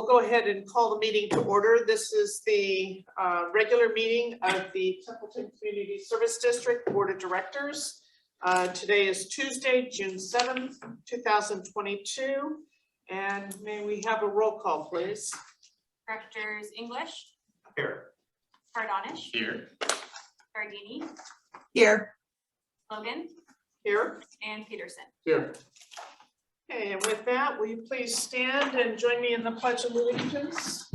go ahead and call the meeting to order. This is the regular meeting of the Templeton Community Service District Board of Directors. Today is Tuesday, June 7th, 2022. And may we have a roll call, please? Directors English. Here. Cardonish. Here. Gardini. Here. Logan. Here. And Peterson. Here. Okay, and with that, will you please stand and join me in the Pledge of Allegiance?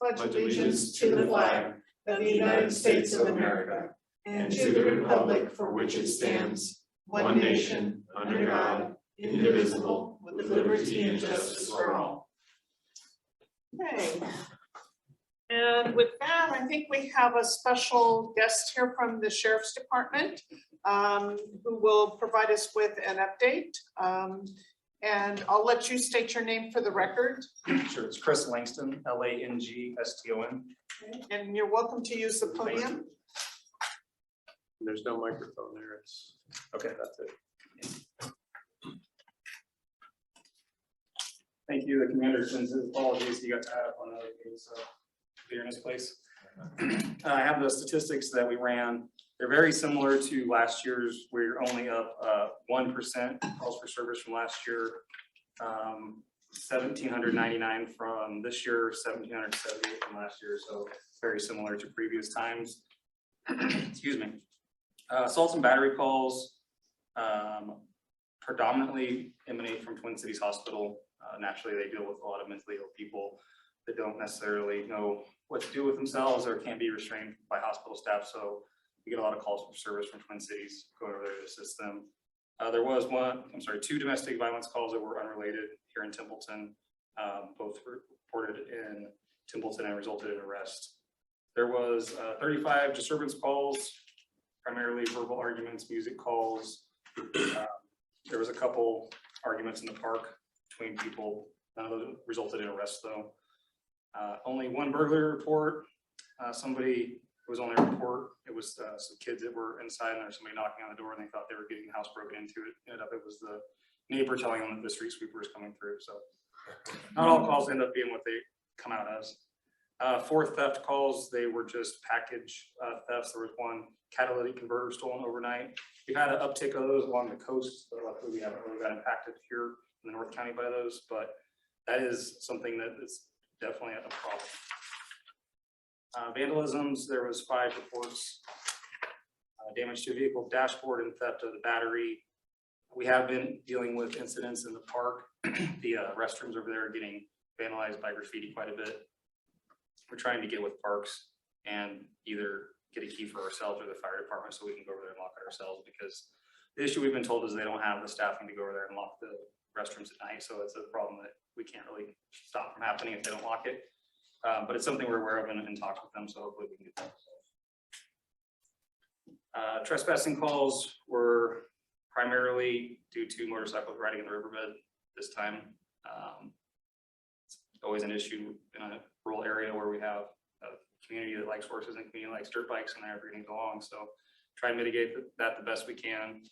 Pledge allegiance to the flag of the United States of America and to the republic for which it stands, one nation, under God, indivisible, with liberty and justice for all. Okay. And with that, I think we have a special guest here from the Sheriff's Department who will provide us with an update. And I'll let you state your name for the record. Sure, it's Chris Langston, Langston. And you're welcome to use the podium. There's no microphone there. It's Okay, that's it. Thank you, the commander sends his apologies. You got tied up on another meeting, so clear in his place. I have the statistics that we ran. They're very similar to last year's. We're only up 1% calls for service from last year. 1,799 from this year, 1,778 from last year. So very similar to previous times. Excuse me. Assaults and battery calls predominantly emanate from Twin Cities Hospital. Naturally, they deal with a lot of mentally ill people that don't necessarily know what to do with themselves or can't be restrained by hospital staff. So we get a lot of calls for service from Twin Cities going over there to assist them. There was two domestic violence calls that were unrelated here in Templeton. Both reported in Templeton and resulted in arrest. There was 35 disturbance calls, primarily verbal arguments, music calls. There was a couple arguments in the park between people. None of them resulted in arrest though. Only one burglary report. Somebody, it was only a report. It was some kids that were inside and there was somebody knocking on the door and they thought they were getting the house broken into. It was the neighbor telling them that the street sweeper was coming through. So not all calls end up being what they come out as. 4 theft calls, they were just package thefts. There was one catalytic converter stolen overnight. We've had an uptick of those along the coast, so luckily we haven't really got impacted here in the North County by those, but that is something that is definitely a problem. Vandalisms, there was 5 reports. Damage to vehicle dashboard and theft of the battery. We have been dealing with incidents in the park. The restrooms over there are getting vandalized by graffiti quite a bit. We're trying to get with parks and either get a key for ourselves or the fire department so we can go over there and lock it ourselves, because the issue we've been told is they don't have the staffing to go over there and lock the restrooms at night. So it's a problem that we can't really stop from happening if they don't lock it. But it's something we're aware of and talk with them. So hopefully we can get that resolved. Trespassing calls were primarily due to motorcycles riding in the riverbed this time. It's always an issue in a rural area where we have a community that likes horses and community likes dirt bikes and everything along. So try and mitigate that the best we can.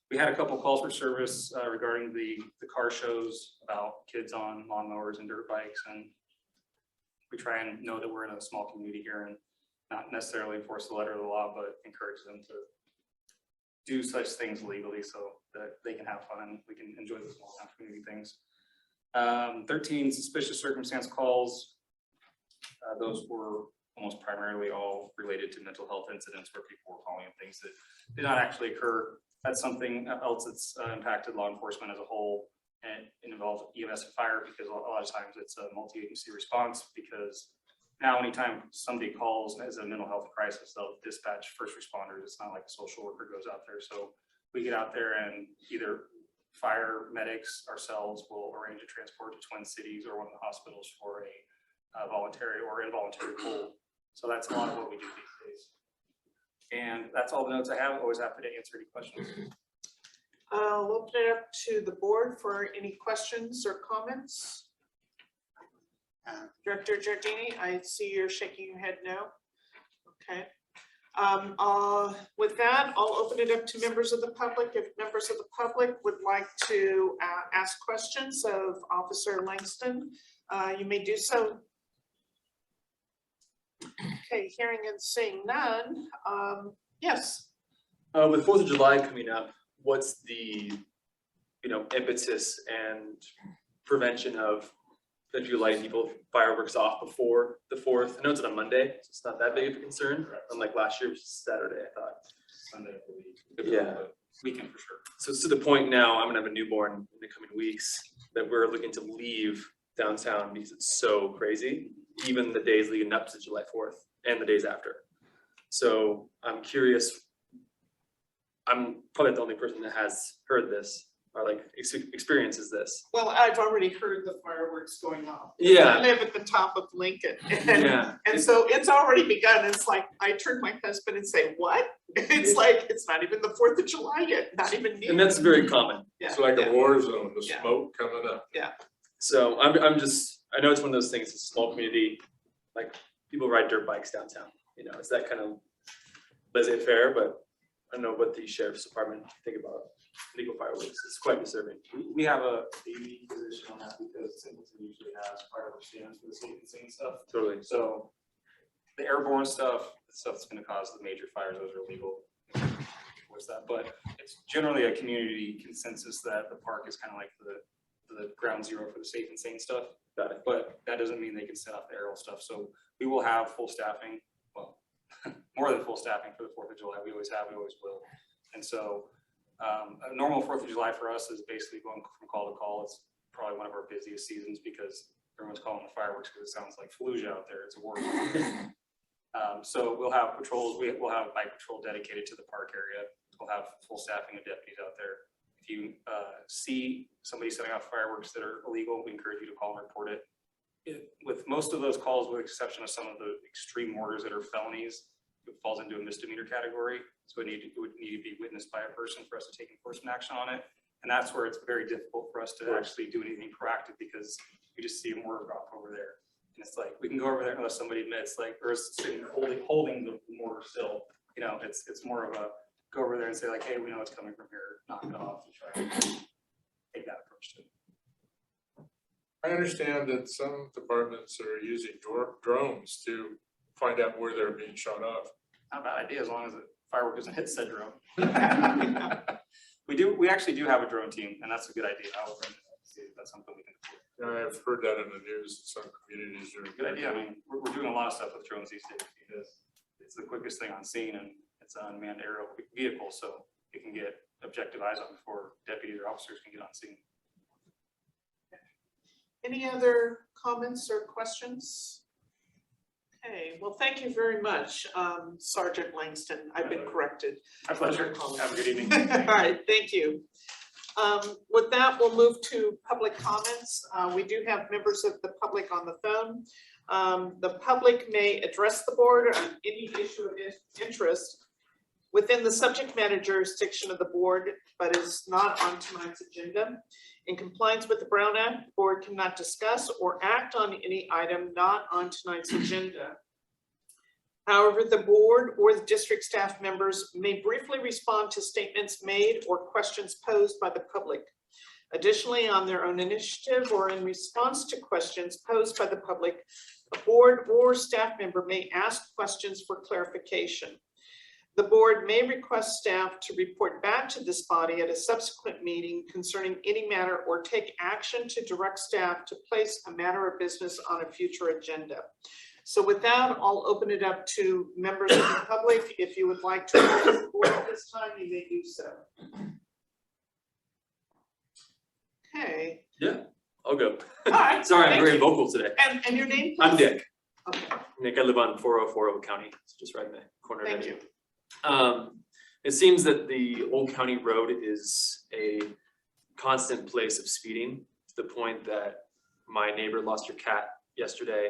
We had a couple calls for service regarding the car shows about kids on lawnmowers and dirt bikes, and we try and know that we're in a small community here and not necessarily enforce the letter of the law, but encourage them to do such things legally so that they can have fun and we can enjoy the small town community things. 13 suspicious circumstance calls. Those were almost primarily all related to mental health incidents where people were calling in things that did not actually occur. That's something else that's impacted law enforcement as a whole, and it involves EMS and fire, because a lot of times it's a multi-agency response, because now anytime somebody calls as a mental health crisis, they'll dispatch first responders. It's not like a social worker goes out there. So we get out there and either fire medics ourselves will arrange a transport to Twin Cities or one of the hospitals for a voluntary or involuntary pull. So that's a lot of what we do these days. And that's all the notes I have. Always happy to answer any questions. We'll open it up to the board for any questions or comments. Director Giardini, I see you're shaking your head no. Okay. With that, I'll open it up to members of the public. If members of the public would like to ask questions of Officer Langston, you may do so. Okay, hearing and seeing none, yes. With 4th of July coming up, what's the, impetus and prevention of potentially lighting people fireworks off before the 4th? I know it's on a Monday, so it's not that big of a concern, unlike last year, which was Saturday, I thought. Sunday, I believe. Yeah. Weekend for sure. So it's to the point now, I'm gonna have a newborn in the coming weeks, that we're looking to leave downtown because it's so crazy, even the days leading up to July 4th and the days after. So I'm curious, I'm probably the only person that has heard this or like experiences this. Well, I've already heard the fireworks going off. Yeah. I live at the top of Lincoln. Yeah. And so it's already begun. It's like, I turn to my husband and say, what? It's like, it's not even the 4th of July yet, not even near. And that's very common. Yeah, It's like yeah. a war zone, the Yeah. smoke coming up. So I know it's one of those things, it's a small community, like people ride dirt bikes downtown, it's that kind of laissez-faire, but I don't know what the sheriff's department think about legal fireworks. It's quite disturbing. We have a unique position on that because Singleton usually has fireworks stands for the safe and sane stuff. Totally. So the airborne stuff, the stuff that's gonna cause the major fires, those are illegal. What's that? But it's generally a community consensus that the park is kind of like the ground zero for the safe and sane stuff. Got it. But that doesn't mean they can set off the aerial stuff. So we will have full staffing, well, more than full staffing for the 4th of July. We always have, we always will. And so a normal 4th of July for us is basically going from call to call. It's probably one of our busiest seasons because everyone's calling the fireworks because it sounds like Fallujah out there. It's a war zone. So we'll have patrols. We'll have bike patrol dedicated to the park area. We'll have full staffing of deputies out there. If you see somebody setting off fireworks that are illegal, we encourage you to call and report it. With most of those calls, with the exception of some of the extreme mortars that are felonies, it falls into a misdemeanor category. So it would need to be witnessed by a person for us to take enforcement action on it. And that's where it's very difficult for us to actually do anything proactive because we just see a mortar drop over there. And it's like, we can go over there unless somebody admits, like, or is sitting holding the mortar still. It's more of a go over there and say like, hey, we know it's coming from here, knock it off and try to take that approach to it. I understand that some departments are using drones to find out where they're being shot off. Not a bad idea as long as the firework doesn't hit said drone. We actually do have a drone team and that's a good idea. I will bring it up to see if that's something we can do. I've heard that in the news, some communities are. Good idea. I mean, we're doing a lot of stuff with drones these days because it's the quickest thing on scene and it's an unmanned aerial vehicle, so you can get objective eyes on before deputies or officers can get on scene. Any other comments or questions? Okay, well, thank you very much, Sergeant Langston. I've been corrected. My pleasure. Have a good evening. All right, thank you. With that, we'll move to public comments. We do have members of the public on the phone. The public may address the board on any issue of interest within the subject matter jurisdiction of the board, but is not on tonight's agenda. In compliance with the Brown Act, the board cannot discuss or act on any item not on tonight's agenda. However, the board or the district staff members may briefly respond to statements made or questions posed by the public. Additionally, on their own initiative or in response to questions posed by the public, a board or staff member may ask questions for clarification. The board may request staff to report back to this body at a subsequent meeting concerning any matter or take action to direct staff to place a matter of business on a future agenda. So with that, I'll open it up to members of the public. If you would like to address the board at this time, you may do so. Okay. Yeah, I'll go. All right. Sorry, I'm thank very you. vocal today. And your name, please? I'm Dick. Okay, Nick, I live on 4040 County, it's just right in the corner. thank you. It seems that the Old County Road is a constant place of speeding to the point that my neighbor lost her cat yesterday.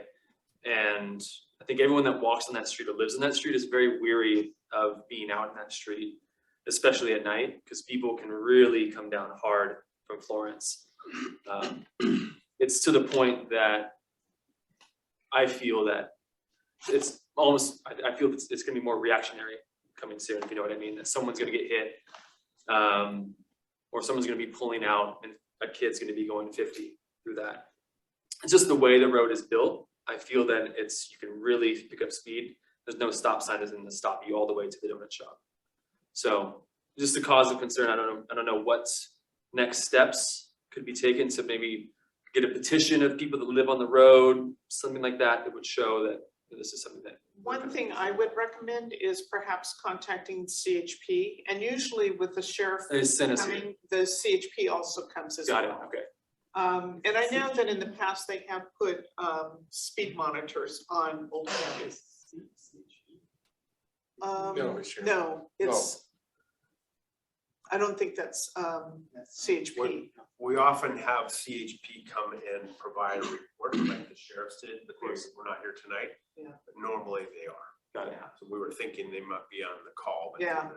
And I think everyone that walks on that street or lives in that street is very weary of being out in that street, especially at night, because people can really come down hard from Florence. It's to the point that I feel that it's almost, I feel it's gonna be more reactionary coming soon, if you know what I mean, that someone's gonna get hit. Or someone's gonna be pulling out and a kid's gonna be going 50 through that. It's just the way the road is built. I feel that you can really pick up speed. There's no stop sign that's gonna stop you all the way to the donut shop. So just a cause of concern, I don't know what next steps could be taken to maybe get a petition of people that live on the road, something like that, that would show that this is something that. One thing I would recommend is perhaps contacting CHP, and usually with the sheriff They sent us here. coming, the CHP also comes as well. Got it, okay. And I know that in the past they have put speed monitors on Old County. No, it's sheriff. No, it's. I don't think that's CHP. We often have CHP come and provide a report like the sheriff's did, but we're not here tonight. Yeah. But normally they are. Got it. So we were thinking they might be on the call, but Yeah.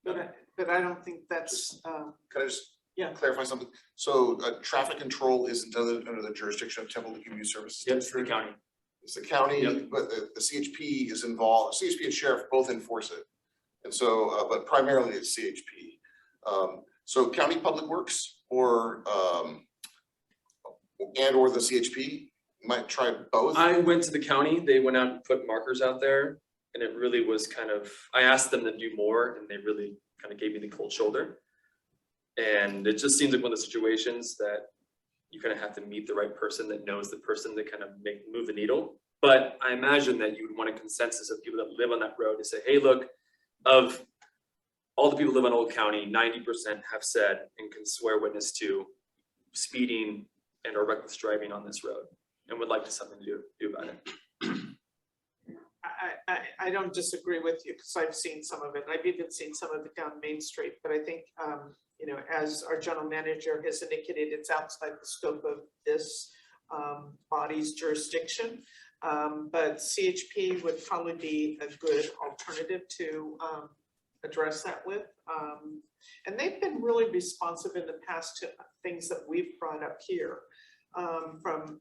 they're not. But I don't think that's, Can I just Yeah. clarify something? So traffic control isn't under the jurisdiction of Templeton Community Services? Yep, it's the county. It's the county, Yep. but the CHP is involved, CHP and sheriff both enforce it. And so, but primarily it's CHP. So county public works or the CHP might try both. I went to the county, they went out and put markers out there, and it really was kind of, I asked them to do more, and they really kind of gave me the cold shoulder. And it just seems like one of the situations that you kind of have to meet the right person that knows the person that kind of move the needle. But I imagine that you would want a consensus of people that live on that road to say, hey, look, of all the people who live in Old County, 90% have said and can swear witness to speeding and or reckless driving on this road and would like to something to do about it. I don't disagree with you, because I've seen some of it. I've even seen some of it down Main Street, but I think, as our general manager has indicated, it's outside the scope of this body's jurisdiction. But CHP would probably be a good alternative to address that with. And they've been really responsive in the past to things that we've brought up here, from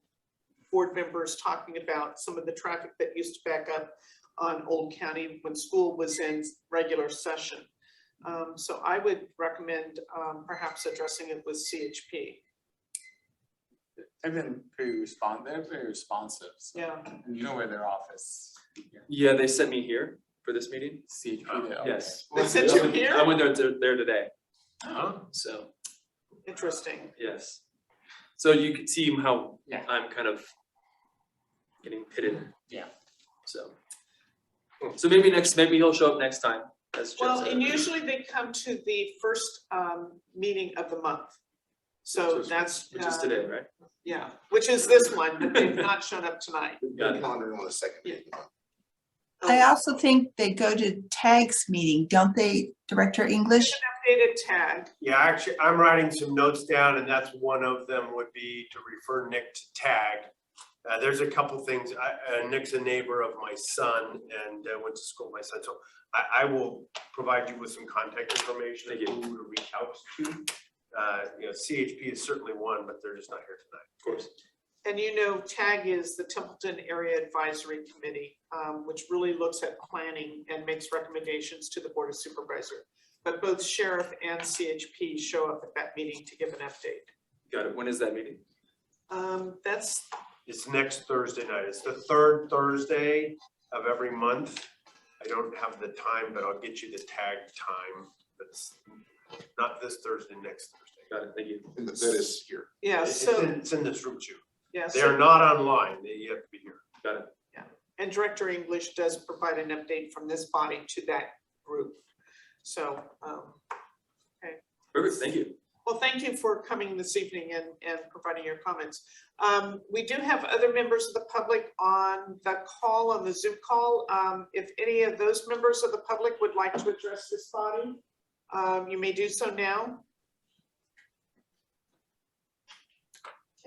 board members talking about some of the traffic that used to back up on Old County when school was in regular session. So I would recommend perhaps addressing it with CHP. They've been pretty responsive. So Yeah. you know where their office, Yeah, they sent me here for this meeting. CHP. there. Yes. They sent you here? I went there today, Huh? so, Interesting. yes. So you can see how Yeah. I'm kind of getting pitted. Yeah. So maybe he'll show up next time, as Jim Well, said. and usually they come to the first meeting of the month. So that's. Which is today, right? Yeah, which is this one, but they've not shown up tonight. Got it. Calendar on the second Yeah. meeting. I also think they go to TAG's meeting, don't they, Director English? Updated tag. Yeah, actually, I'm writing some notes down, and that's one of them would be to refer Nick to TAG. There's a couple things, Nick's a neighbor of my son and went to school with my son, so I will provide you with some contact information of Thank you. who to reach out to. CHP is certainly one, but they're just not here tonight. Of course. And TAG is the Templeton Area Advisory Committee, which really looks at planning and makes recommendations to the Board of Supervisors. But both sheriff and CHP show up at that meeting to give an update. Got it. When is that meeting? That's, It's next Thursday night. It's the third Thursday of every month. I don't have the time, but I'll get you the TAG time. It's not this Thursday, next Thursday. Got it. Thank you. And that is here. yeah, It's in this room too. yeah. They are not online. You have to be here. Got it. And Director English does provide an update from this body to that group. So, Perfect. Thank you. well, thank you for coming this evening and providing your comments. We do have other members of the public on the call, on the Zoom call. If any of those members of the public would like to address this body, you may do so now.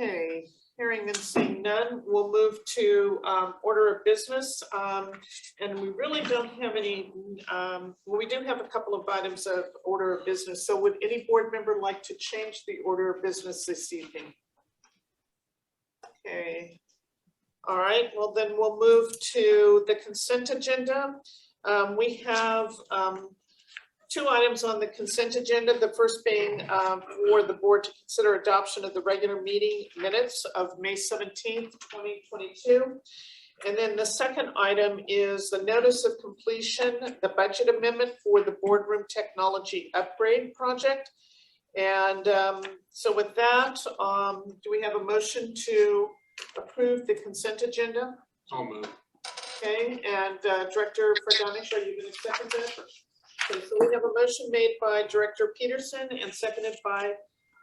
Okay, hearing and seeing none, we'll move to order of business. And we really don't have any, well, we do have a couple of items of order of business. So would any board member like to change the order of business this evening? Okay. All right, well then we'll move to the consent agenda. We have two items on the consent agenda. The first being for the board to consider adoption of the regular meeting minutes of May 17th, 2022. And then the second item is the notice of completion, the budget amendment for the boardroom technology upgrade project. And so with that, do we have a motion to approve the consent agenda? I'll move. Okay, and Director Fredonish, are you going to second that? Okay, so we have a motion made by Director Peterson and seconded by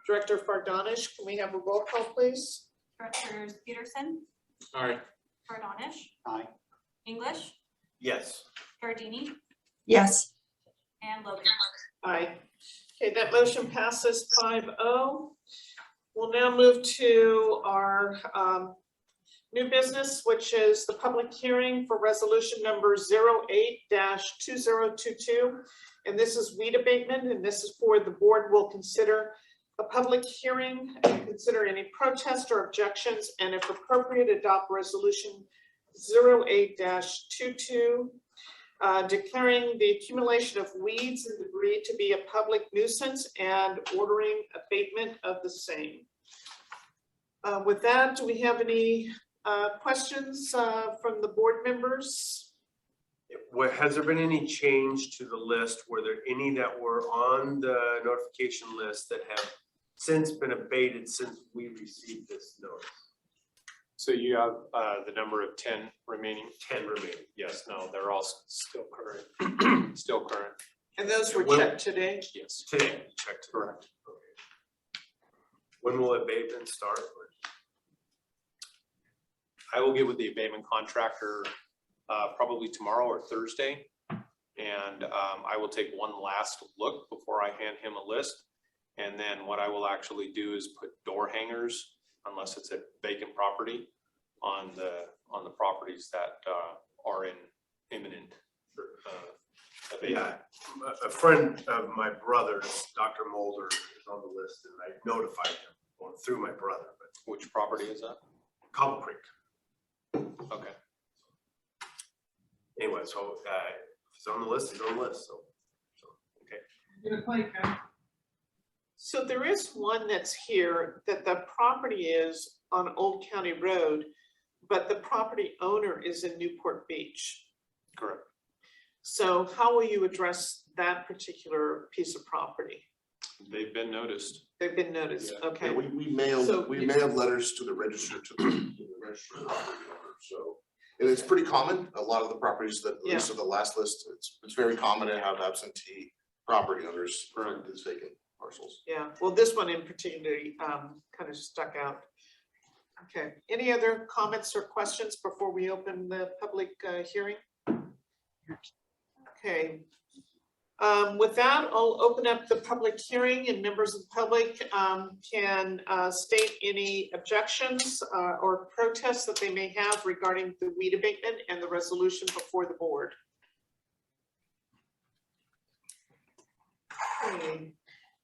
Director Fardanish. Can we have a roll call, please? Directors Peterson, All right. Fardonish, Aye. English, Yes. Gardini, Yes, and Logan. Aye. Okay, that motion passes 5-0. We'll now move to our new business, which is the public hearing for resolution number 08-2022. And this is weed abatement, and this is for the board will consider a public hearing and consider any protest or objections, and if appropriate, adopt resolution 08-22, declaring the accumulation of weeds and debris to be a public nuisance and ordering abatement of the same. With that, do we have any questions from the board members? Has there been any change to the list? Were there any that were on the notification list that have since been abated since we received this notice? So you have the number of 10 remaining? 10 remaining. Yes, no, they're all still current, still current, And those were Well- checked today? yes. Today, checked. Correct. Okay. When will abatement start? I will get with the abatement contractor probably tomorrow or Thursday. And I will take one last look before I hand him a list. And then what I will actually do is put door hangers, unless it's a vacant property, on the properties that are in imminent abatement. Yeah, a friend of my brother's, Dr. Mulder, is on the list, and I notified him, well, through my brother, but Which property is that? Cobble Creek. Okay. Anyway, so if he's on the list, he's on the list, so okay. So there is one that's here that the property is on Old County Road, but the property owner is in Newport Beach. Correct. So how will you address that particular piece of property? They've been noticed. They've been noticed, Yeah, okay. we So mailed letters to the register, to the register property owner, so. And it's pretty common, a lot of the properties that, at least of the last list, it's very common to have absentee property owners for these vacant parcels. Yeah, well, this one in particular kind of stuck out. Okay, any other comments or questions before we open the public hearing? Okay. With that, I'll open up the public hearing, and members of the public can state any objections or protests that they may have regarding the weed abatement and the resolution before the board. Okay.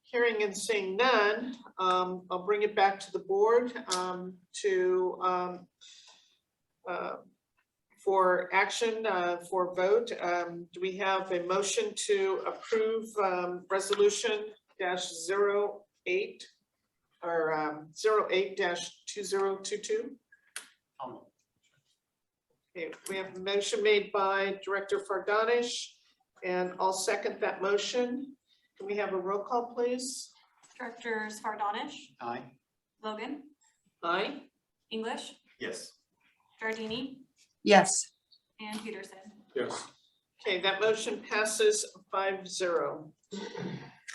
Hearing and seeing none, I'll bring it back to the board for action, for vote. Do we have a motion to approve resolution -08 or 08-2022? Okay, we have a motion made by Director Fardanish, and I'll second that motion. Can we have a roll call, please? Directors Fardonish, Aye. Logan, Aye. English, Yes. Gardini, yes, and Peterson. Yes. Okay, that motion passes 5-0.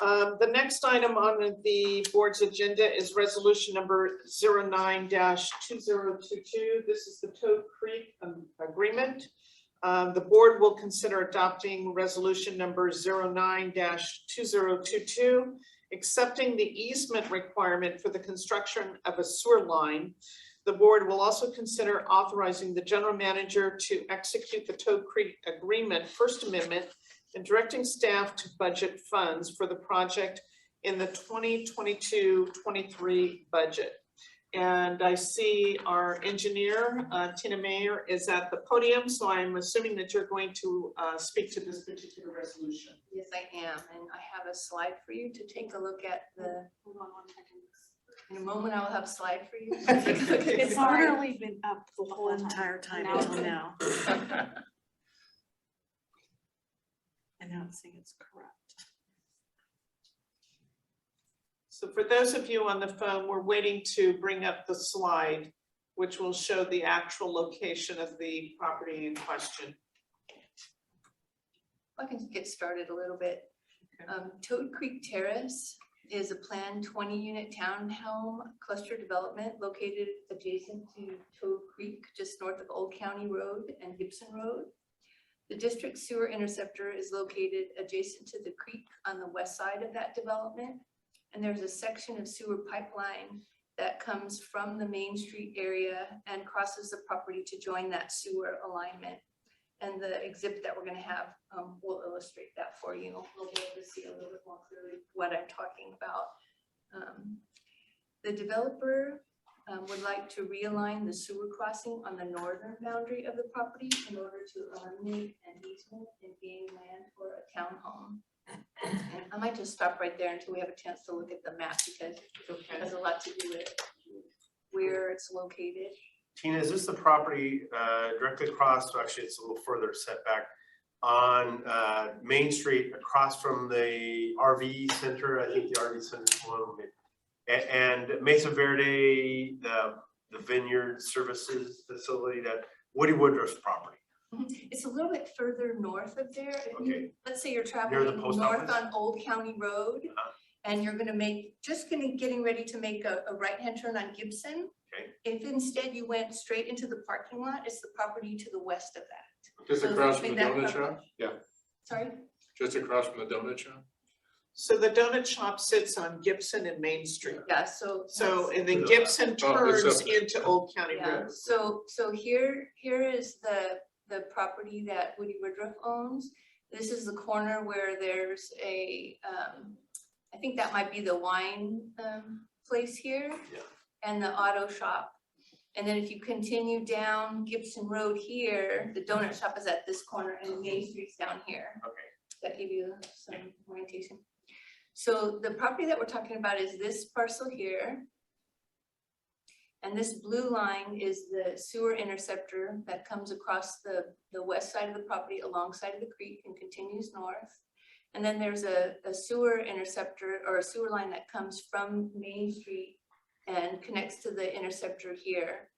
The next item on the board's agenda is resolution number 09-2022. This is the Toad Creek agreement. The board will consider adopting resolution number 09-2022, accepting the easement requirement for the construction of a sewer line. The board will also consider authorizing the general manager to execute the Toad Creek Agreement First Amendment and directing staff to budget funds for the project in the 2022-23 budget. And I see our engineer, Tina Mayer, is at the podium, so I'm assuming that you're going to speak to this particular resolution. Yes, I am, and I have a slide for you to take a look at the, Hold on 1 second. in a moment, I will have a slide for you. It's Sorry. literally been up the whole entire time Now until it's- now. And now it's saying it's correct. So for those of you on the phone, we're waiting to bring up the slide, which will show the actual location of the property in question. I can get started a little bit. Toad Creek Terrace is a planned 20-unit townhome cluster development located adjacent to Toad Creek, just north of Old County Road and Gibson Road. The district sewer interceptor is located adjacent to the creek on the west side of that development. And there's a section of sewer pipeline that comes from the Main Street area and crosses the property to join that sewer alignment. And the exhibit that we're gonna have will illustrate that for you. We'll be able to see a little bit more clearly what I'm talking about. The developer would like to realign the sewer crossing on the northern boundary of the property in order to eliminate an easement and gain land for a townhome. And I might just stop right there until we have a chance to look at the map because it has a lot to do with where it's located. Tina, is this the property directly across, so actually it's a little further setback on Main Street across from the RV Center? I think the RV Center is one of them. And Mesa Verde, the Vineyard Services Facility, that Woody Woodruff's property. It's a little bit further north of there. If you- Okay. Let's say you're Near traveling the post north office? on Old County Road Uh-huh. and you're gonna getting ready to make a right-hand turn on Gibson. Okay. If instead you went straight into the parking lot, it's the property to the west of that. Just So across from make the that donut cover- shop? Sorry? Just across from the donut shop? So the donut shop sits on Gibson and Main Street. Yeah, so. So, and then Yeah. Gibson Oh, it's turns up there. into Old County Yeah, Road. so here is the property that Woody Woodruff owns. This is the corner where there's a, I think that might be the wine place here. Yeah. And the auto shop. And then if you continue down Gibson Road here, the donut shop is at this corner and Main Street's down here. Okay. That gave you some orientation. So the property that we're talking about is this parcel here. And this blue line is the sewer interceptor that comes across the west side of the property alongside of the creek and continues north. And then there's a sewer interceptor or a sewer line that comes from Main Street and connects to the interceptor here.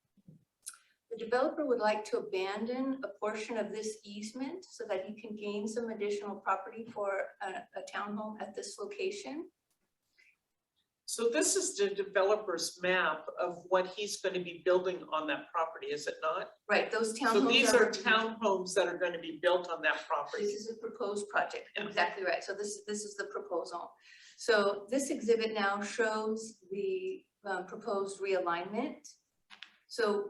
The developer would like to abandon a portion of this easement so that he can gain some additional property for a townhome at this location. So this is the developer's map of what he's going to be building on that property, is it not? Right, those townhomes. So these are townhomes that are going to be built on that property. This is a proposed project, Yeah. exactly right, so this is the proposal. So this exhibit now shows the proposed realignment. So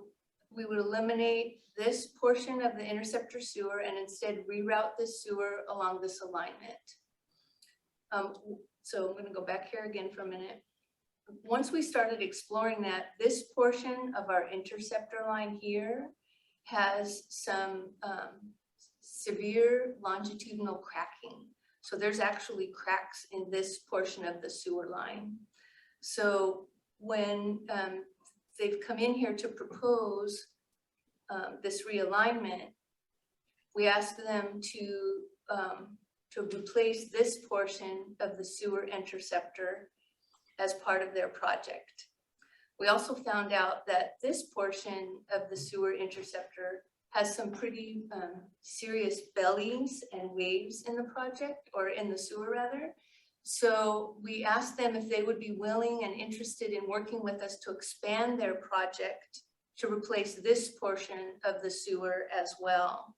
we would eliminate this portion of the interceptor sewer and instead reroute this sewer along this alignment. So I'm gonna go back here again for a minute. Once we started exploring that, this portion of our interceptor line here has some severe longitudinal cracking. So there's actually cracks in this portion of the sewer line. So when they've come in here to propose this realignment, we asked them to replace this portion of the sewer interceptor as part of their project. We also found out that this portion of the sewer interceptor has some pretty serious bellies and waves in the project, or in the sewer rather. So we asked them if they would be willing and interested in working with us to expand their project to replace this portion of the sewer as well.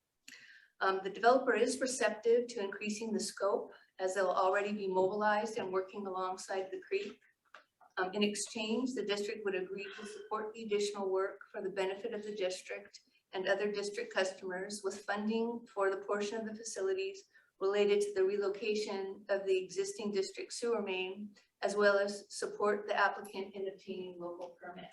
The developer is receptive to increasing the scope as they'll already be mobilized and working alongside the creek. In exchange, the district would agree to support the additional work for the benefit of the district and other district customers with funding for the portion of the facilities related to the relocation of the existing district sewer main as well as support the applicant in obtaining local permits.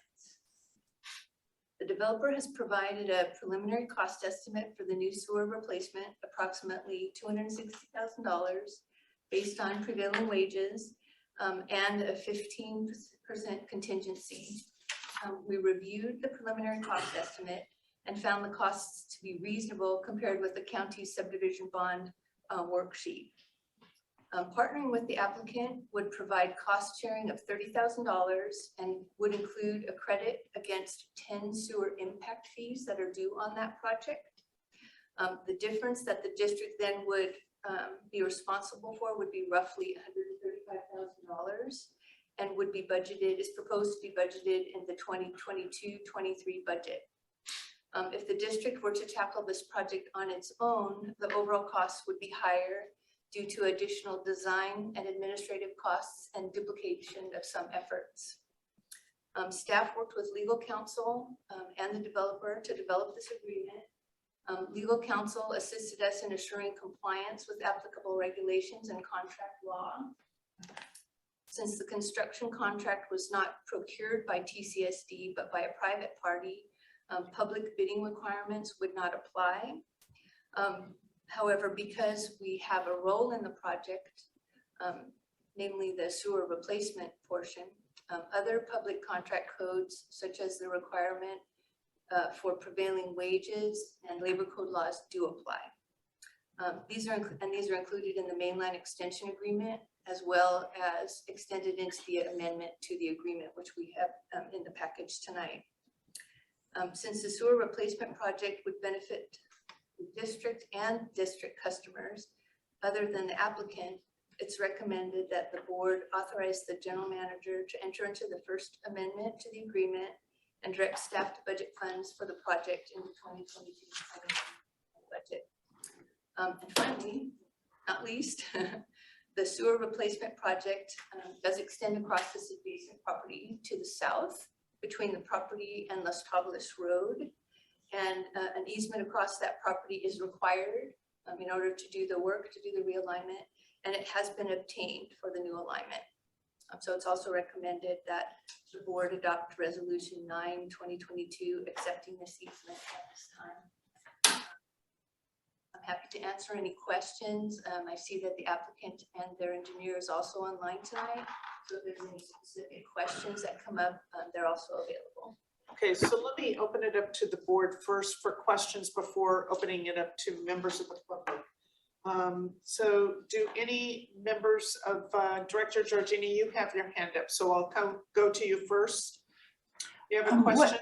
The developer has provided a preliminary cost estimate for the new sewer replacement, approximately $260,000 based on prevailing wages and a 15% contingency. We reviewed the preliminary cost estimate and found the costs to be reasonable compared with the county's subdivision bond worksheet. Partnering with the applicant would provide cost sharing of $30,000 and would include a credit against 10 sewer impact fees that are due on that project. The difference that the district then would be responsible for would be roughly $135,000 and would be budgeted, is proposed to be budgeted in the 2022-23 budget. If the district were to tackle this project on its own, the overall costs would be higher due to additional design and administrative costs and duplication of some efforts. Staff worked with legal counsel and the developer to develop this agreement. Legal counsel assisted us in assuring compliance with applicable regulations and contract law. Since the construction contract was not procured by TCSD, but by a private party, public bidding requirements would not apply. However, because we have a role in the project, namely the sewer replacement portion, other public contract codes, such as the requirement for prevailing wages and labor code laws, do apply. These are included in the mainline extension agreement, as well as extended into the amendment to the agreement, which we have in the package tonight. Since the sewer replacement project would benefit the district and district customers, other than the applicant, it's recommended that the board authorize the general manager to enter into the first amendment to the agreement and direct staff to budget funds for the project in the 2022 budget. And finally, not least, the sewer replacement project does extend across this adjacent property to the south between the property and Las Tablas Road. And an easement across that property is required in order to do the work, to do the realignment, and it has been obtained for the new alignment. So it's also recommended that the board adopt resolution 9/2022 accepting this easement at this time. I'm happy to answer any questions. I see that the applicant and their engineer is also online tonight. So if there's any specific questions that come up, they're also available. Okay, so let me open it up to the board first for questions before opening it up to members of the public. So do any members of Director Giorgini, you have your hand up, so I'll go to you first. You have a question?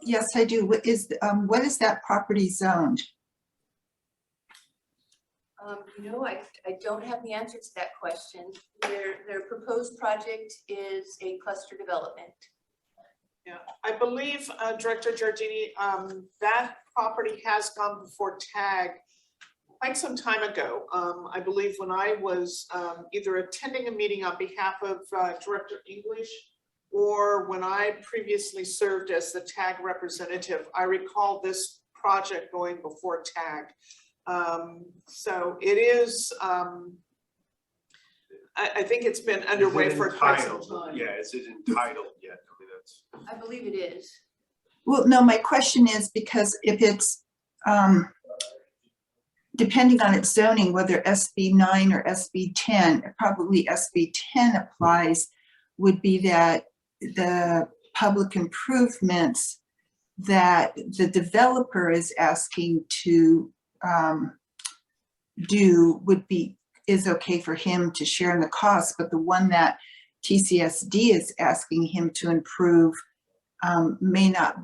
Yes, I do. What is that property zoned? I don't have the answer to that question. Their proposed project is a cluster development. Yeah, I believe Director Giorgini, that property has gone before TAG quite some time ago. I believe when I was either attending a meeting on behalf of Director English or when I previously served as the TAG representative, I recall this project going before TAG. So it is, I think it's been underway for quite some time. Yeah, is it entitled yet? I mean, that's. I believe it is. Well, no, my question is because if it's, depending on its zoning, whether SB 9 or SB 10, probably SB 10 applies, would be that the public improvements that the developer is asking to do is okay for him to share in the cost, but the one that TCSD is asking him to improve we may not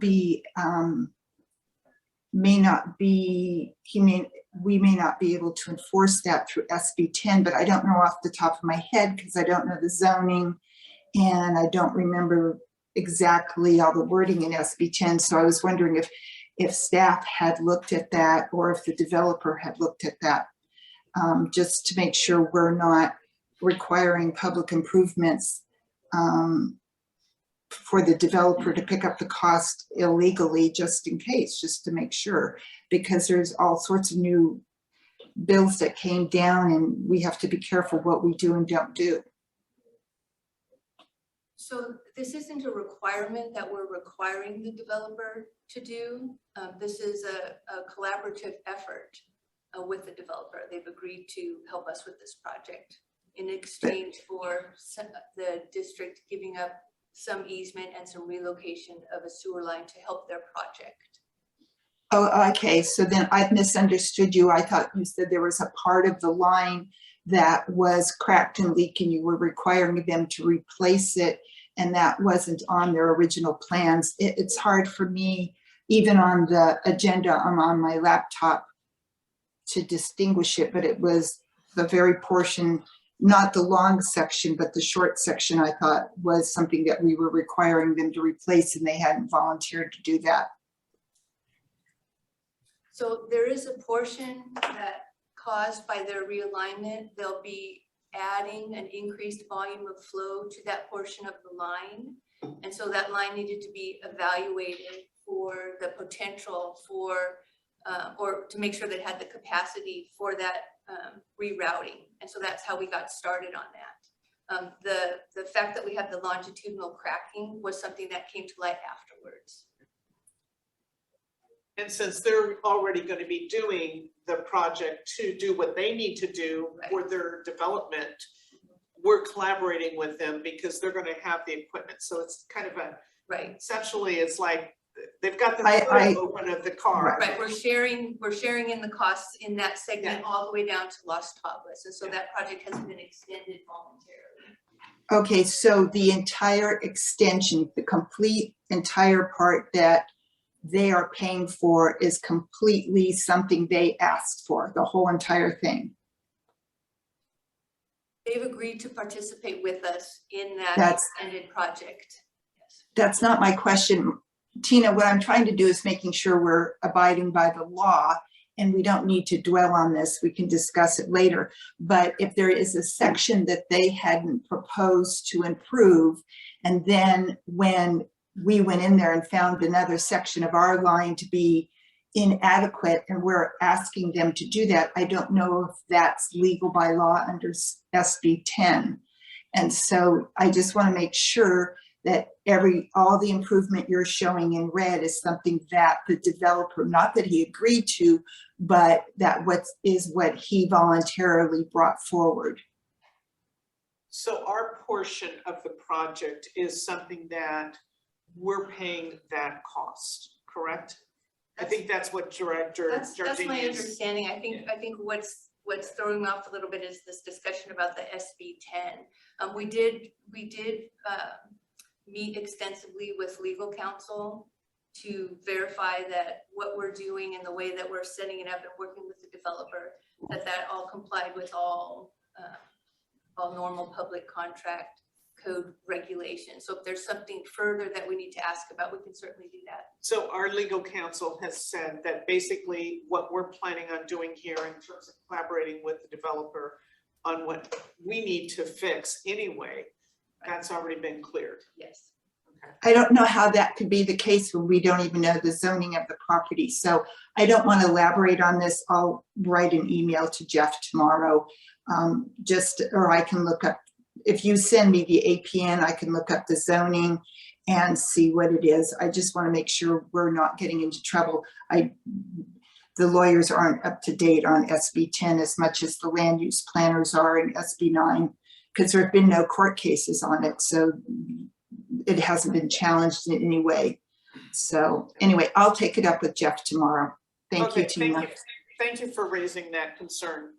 be able to enforce that through SB 10, but I don't know off the top of my head because I don't know the zoning and I don't remember exactly all the wording in SB 10. So I was wondering if staff had looked at that or if the developer had looked at that, just to make sure we're not requiring public improvements for the developer to pick up the cost illegally, just in case, just to make sure, because there's all sorts of new bills that came down and we have to be careful what we do and don't do. So this isn't a requirement that we're requiring the developer to do. This is a collaborative effort with the developer. They've agreed to help us with this project in exchange for the district giving up some easement and some relocation of a sewer line to help their project. Oh, okay, so then I've misunderstood you. I thought you said there was a part of the line that was cracked and leaking. You were requiring them to replace it, and that wasn't on their original plans. It's hard for me, even on the agenda, I'm on my laptop, to distinguish it, but it was the very portion, not the long section, but the short section, I thought was something that we were requiring them to replace, and they hadn't volunteered to do that. So there is a portion that caused by their realignment, they'll be adding an increased volume of flow to that portion of the line. And so that line needed to be evaluated for the potential for, or to make sure that it had the capacity for that rerouting. And so that's how we got started on that. The fact that we have the longitudinal cracking was something that came to light afterwards. And since they're already going to be doing the project to do what they need to do for their development, we're collaborating with them because they're going to have the equipment. So it's kind of a, conceptually, it's like they've got the hood open of the car. Right, we're sharing in the costs in that segment all the way down to Los Tables. And so that project has been extended voluntarily. Okay, so the entire extension, the complete entire part that they are paying for is completely something they asked for, the whole entire thing. They've agreed to participate with us in that extended project. Yes. That's not my question. Tina, what I'm trying to do is making sure we're abiding by the law, and we don't need to dwell on this. We can discuss it later. But if there is a section that they hadn't proposed to improve, and then when we went in there and found another section of our line to be inadequate, and we're asking them to do that, I don't know if that's legal by law under SB 10. And so I just want to make sure that all the improvement you're showing in red is something that the developer, not that he agreed to, but that what he voluntarily brought forward. So our portion of the project is something that we're paying that cost, correct? I think that's what Director That's my Jardini is. understanding. I think what's throwing me off a little bit is this discussion about the SB 10. We did meet extensively with legal counsel to verify that what we're doing and the way that we're setting it up and working with the developer, that all complied with all normal public contract code regulations. So if there's something further that we need to ask about, we can certainly do that. So our legal counsel has said that basically what we're planning on doing here in terms of collaborating with the developer on what we need to fix anyway, that's already been cleared. Yes. Okay. I don't know how that could be the case when we don't even know the zoning of the property. So I don't want to elaborate on this. I'll write an email to Jeff tomorrow. Or I can look up, if you send me the APN, I can look up the zoning and see what it is. I just want to make sure we're not getting into trouble. The lawyers aren't up to date on SB 10 as much as the land use planners are in SB 9, because there have been no court cases on it. So it hasn't been challenged in any way. So anyway, I'll take it up with Jeff tomorrow. Thank you, Tina. Thank you for raising that concern.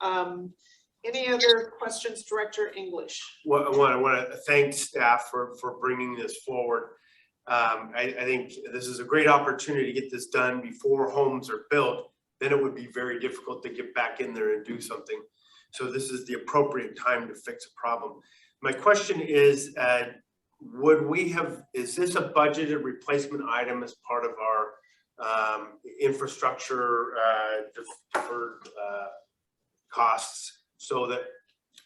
Any other questions, Director English? Well, I want to thank staff for bringing this forward. I think this is a great opportunity to get this done before homes are built. Then it would be very difficult to get back in there and do something. So this is the appropriate time to fix a problem. My question is, is this a budgeted replacement item as part of our infrastructure deferred costs? So that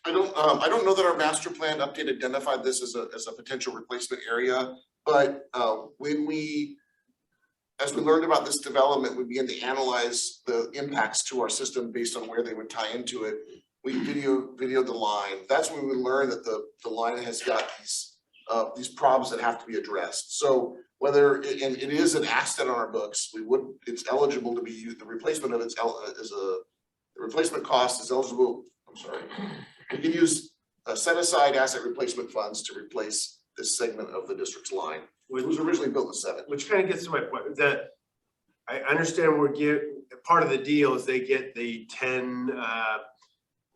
I don't know that our master plan update identified this as a potential replacement area, but as we learned about this development, we began to analyze the impacts to our system based on where they would tie into it. We videoed the line. That's when we learned that the line has got these these problems that have to be addressed. So whether, and it is an asset on our books, it's eligible to be used, the replacement of the replacement cost is eligible, we can use set aside asset replacement funds to replace this segment of the district's line. It was originally built in 7. Which kind of gets to my point, that I understand part of the deal is they get the 10,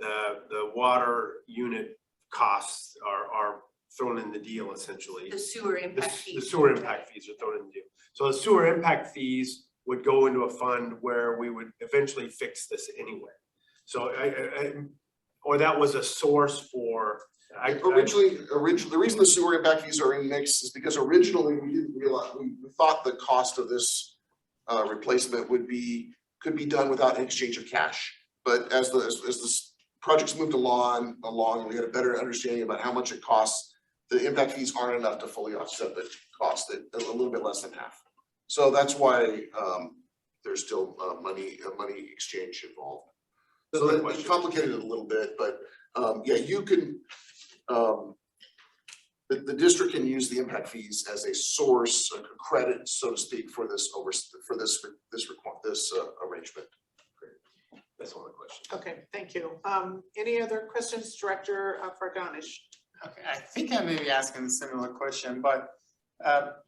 the water unit costs are thrown in the deal essentially. The sewer The impact fee. the sewer impact fees are thrown in the deal. So the sewer impact fees would go into a fund where we would eventually fix this anyway. So or that was a source for. Originally, the reason the sewer impact fees are in mix is because originally we didn't realize, we thought the cost of this replacement could be done without an exchange of cash. But as the projects moved along, we had a better understanding about how much it costs. The impact fees aren't enough to fully offset the cost, a little bit less than half. So that's why there's still money exchange involved. So it complicated it a little bit, but yeah, you can, the district can use the impact fees as a source, a credit, so to speak, for this arrangement. That's one of the questions. Okay, thank you. Any other questions, Director Farganish? Okay, I think I may be asking a similar question, but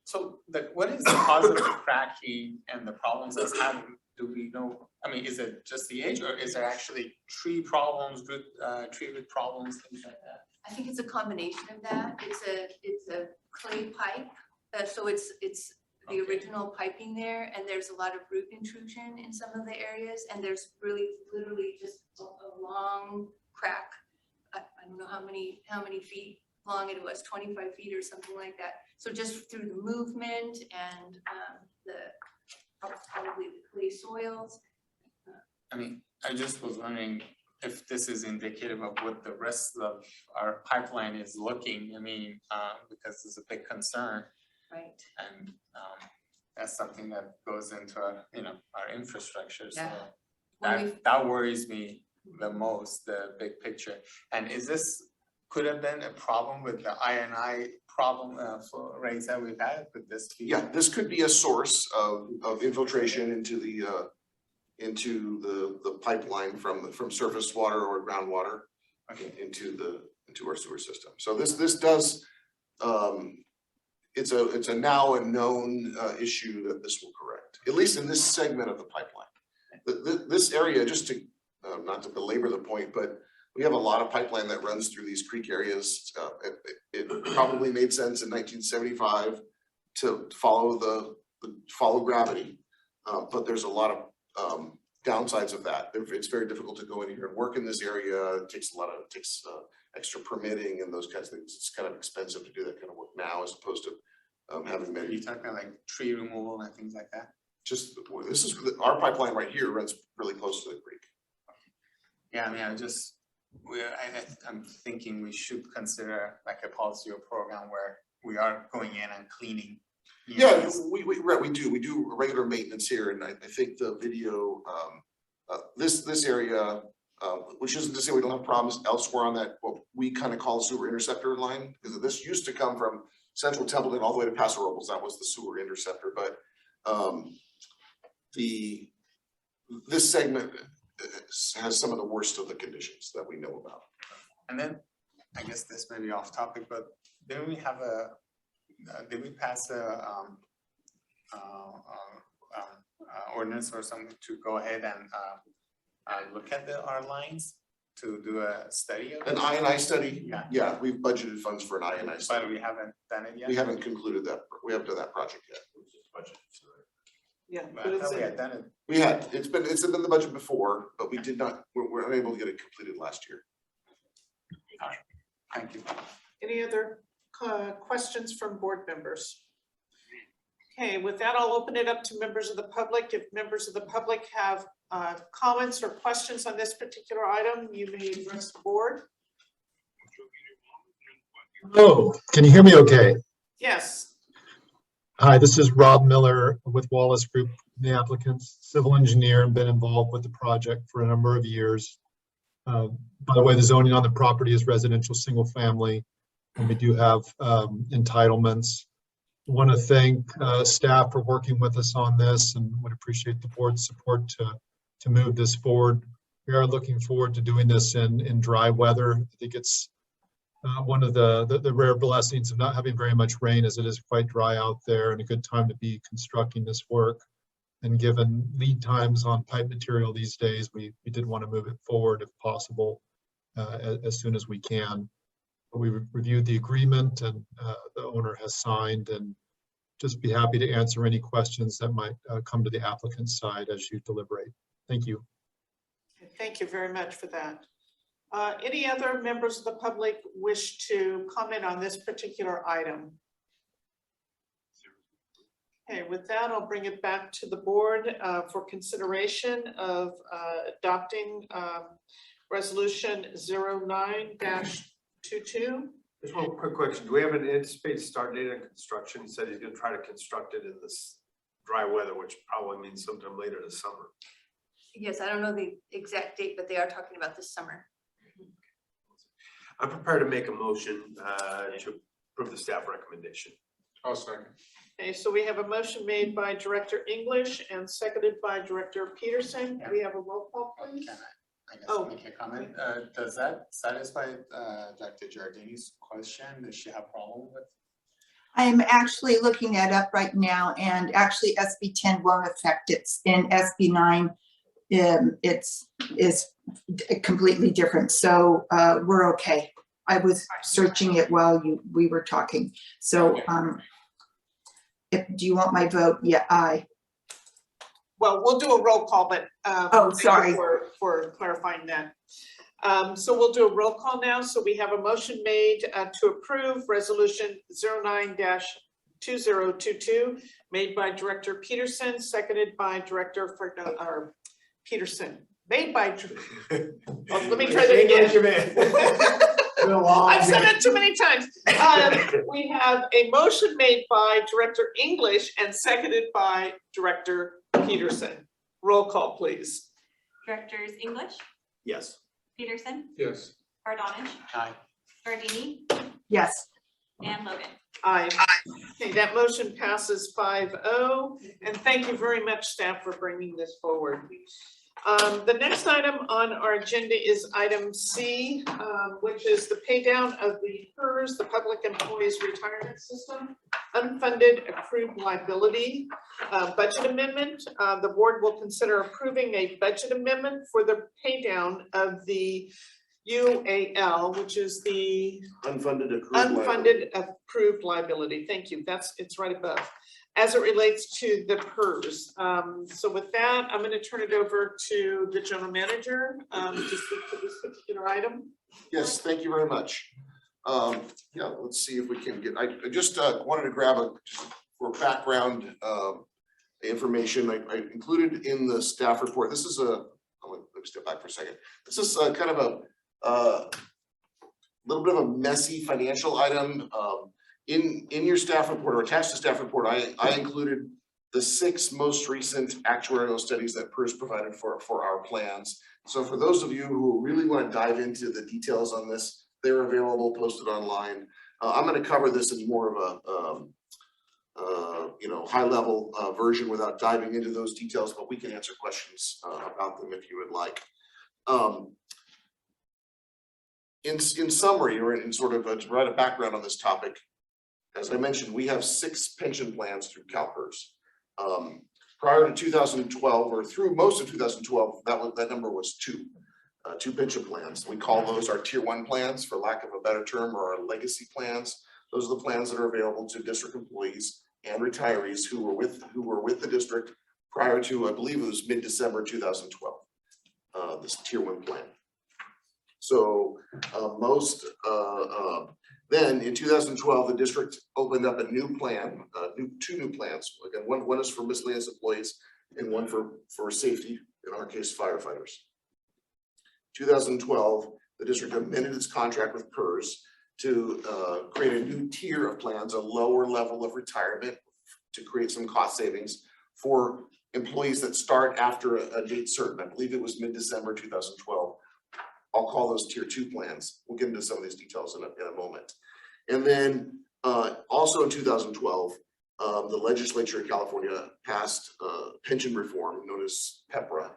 so what is the cause of the cracking and the problems it's having? Do we know? I mean, is it just the age, or is there actually tree problems, tree root problems, things like that? I think it's a combination of that. It's a clay pipe, so it's the original piping there, and there's a lot of root intrusion in some of the areas, and there's really literally just a long crack. I don't know how many feet long it was, 25 feet or something like that. So just through the movement and probably the clay soils. I mean, I just was wondering if this is indicative of what the rest of our pipeline is looking. I mean, because it's a big concern. Right. And that's something that goes into our, our infrastructure. So Yeah. that worries me the most, the big picture. And could have been a problem with the I&I problem for rates that we've had with this? Yeah, this could be a source of infiltration into the pipeline from surface water or groundwater into our sewer system. So this does, it's a now a known issue that this will correct, at least in this segment of the pipeline. This area, just to not to belabor the point, but we have a lot of pipeline that runs through these creek areas. It probably made sense in 1975 to follow gravity, but there's a lot of downsides of that. It's very difficult to go in here and work in this area. It takes extra permitting and those kinds of things. It's kind of expensive to do that kind of work now, as opposed to having many. You talking like tree removal and things like that? Just this is our pipeline right here runs really close to the creek. Yeah, I mean, I'm thinking we should consider like a policy or program where we are going in and cleaning. Yeah, we do regular maintenance here, and I think the video, this area, which isn't to say we don't have problems elsewhere on that, what we kind of call sewer interceptor line, because this used to come from Central Templeton all the way to Paso Robles. That was the sewer interceptor, but this segment has some of the worst of the conditions that we know about. And then, I guess this may be off topic, but did we pass a ordinance or something to go ahead and look at our lines to do a study of it? An I&I study? Yeah. Yeah, we've budgeted funds for an I&I study. But we haven't done it yet? We haven't concluded that. We haven't done that project yet. Yeah, But but I it's thought we had done it. We had, it's been in the budget before, but we did not, we're unable to get it completed last year. Thank you. any other questions from board members? Okay, with that, I'll open it up to members of the public. If members of the public have comments or questions on this particular item, you may address the board. Hello, can you hear me okay? Yes. Hi, this is Rob Miller with Wallace Group, the applicants, civil engineer, and been involved with the project for a number of years. By the way, the zoning on the property is residential single family. And we do have entitlements. Want to thank staff for working with us on this and would appreciate the board's support to move this forward. We are looking forward to doing this in dry weather. I think it's one of the rare blessings of not having very much rain, as it is quite dry out there, and a good time to be constructing this work. And given lead times on pipe material these days, we did want to move it forward if possible as soon as we can. But we reviewed the agreement and the owner has signed, and just be happy to answer any questions that might come to the applicant's side as you deliberate. Thank you. Thank you very much for that. Any other members of the public wish to comment on this particular item? Okay, with that, I'll bring it back to the board for consideration of adopting resolution 09-22. Just one quick question. Do we have an anticipated start date on construction? He said he's gonna try to construct it in this dry weather, which probably means sometime later this summer. Yes, I don't know the exact date, but they are talking about this summer. I'm prepared to make a motion to approve the staff recommendation. I'll second. Okay, so we have a motion made by Director English and seconded by Director Peterson. Do we have a roll call, please? Can I guess Oh. make a comment? Does that satisfy Dr. Giardini's question? Does she have a problem with? I'm actually looking that up right now, and actually SB 10 won't affect it. In SB 9, it's completely different, so we're okay. I was searching it while we were talking. So do you want my vote? Yeah, aye. Well, we'll do a roll call, but Oh, sorry. thank you for clarifying that. So we'll do a roll call now. So we have a motion made to approve resolution 09-2022 made by Director Peterson, seconded by Director Peterson. Made by, let me try that again. I've said it too many times. We have a motion made by Director English and seconded by Director Peterson. Roll call, please. Directors English, Yes. Peterson, Yes. Bardavich, Aye. Gardini, Yes. and Logan. Aye. Okay, that motion passes 5-0, and thank you very much, staff, for bringing this forward. The next item on our agenda is item C, which is the pay down of the PERS, the Public Employees Retirement System, unfunded accrued liability budget amendment. The board will consider approving a budget amendment for the pay down of the UAL, which is the Unfunded accrued liability. unfunded approved liability. Thank you. It's right above, as it relates to the PERS. So with that, I'm going to turn it over to the general manager to speak to this particular item. Yes, thank you very much. Yeah, let's see if we can get, I just wanted to grab just for background information. I included in the staff report. This is let me step back for a second. This is kind of a little bit of a messy financial item. In your staff report, or attached to staff report, I included the 6 most recent actuarial studies that PERS provided for our plans. So for those of you who really want to dive into the details on this, they're available, posted online. I'm going to cover this in more of a high level version without diving into those details, but we can answer questions about them if you would like. In summary, or in sort of to provide a background on this topic, as I mentioned, we have 6 pension plans through CalPERS. Prior to 2012, or through most of 2012, that number was 2 pension plans. We call those our tier 1 plans, for lack of a better term, or our legacy plans. Those are the plans that are available to district employees and retirees who were with the district prior to, I believe it was mid-December 2012. This tier 1 plan. So then in 2012, the district opened up a new plan, 2 new plans. Again, one is for miscellaneous employees and one for safety, in our case, firefighters. 2012, the district amended its contract with PERS to create a new tier of plans, a lower level of retirement, to create some cost savings for employees that start after a date certain. I believe it was mid-December 2012. I'll call those tier 2 plans. We'll get into some of these details in a moment. And then also in 2012, the legislature of California passed pension reform known as PEPRA.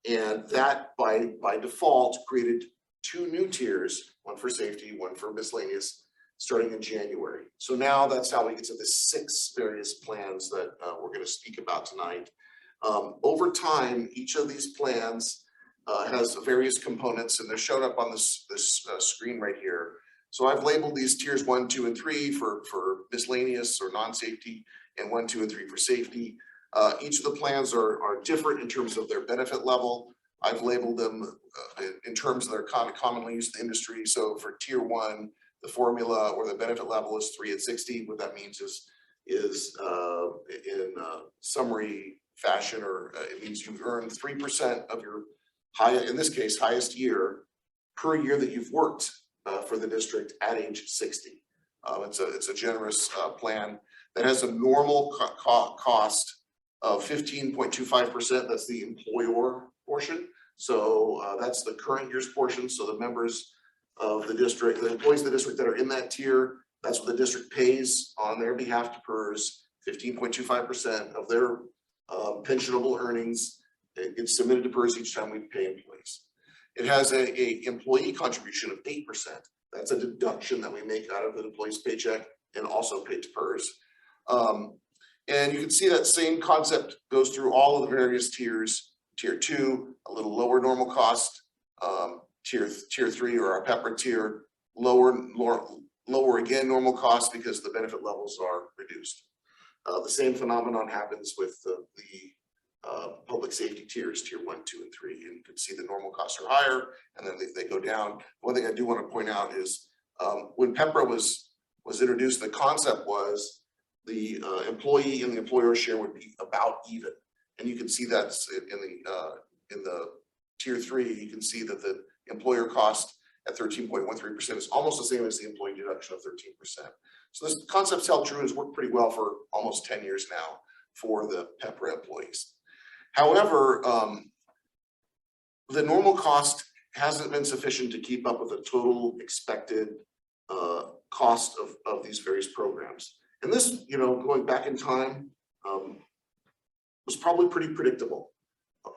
And that by default created 2 new tiers, one for safety, one for miscellaneous, starting in January. So now that's how we get to the 6 various plans that we're going to speak about tonight. Over time, each of these plans has various components, and they're shown up on this screen right here. So I've labeled these tiers 1, 2, and 3 for miscellaneous or non-safety, and 1, 2, and 3 for safety. Each of the plans are different in terms of their benefit level. I've labeled them in terms of their commonly used in the industry. So for tier 1, the formula or the benefit level is 3 at 60. What that means is in summary fashion, or it means you earn 3% of your in this case, highest year per year that you've worked for the district at age 60. It's a generous plan that has a normal cost of 15.25%. That's the employer portion. So that's the current year's portion. So the members of the district, the employees of the district that are in that tier, that's what the district pays on their behalf to PERS, 15.25% of their pensionable earnings. It gets submitted to PERS each time we pay employees. It has a employee contribution of 8%. That's a deduction that we make out of the employee's paycheck and also paid to PERS. And you can see that same concept goes through all of the various tiers. Tier 2, a little lower normal cost. Tier 3, or our PEPRA tier, lower again normal cost because the benefit levels are reduced. The same phenomenon happens with the public safety tiers, tier 1, 2, and 3. And you can see the normal costs are higher, and then they go down. One thing I do want to point out is when PEPRA was introduced, the concept was the employee and the employer share would be about even. And you can see that in the tier 3, you can see that the employer cost at 13.13% is almost the same as the employee deduction of 13%. So this concept's held true and has worked pretty well for almost 10 years now for the PEPRA employees. However, the normal cost hasn't been sufficient to keep up with the total expected cost of these various programs. And this, going back in time, was probably pretty predictable.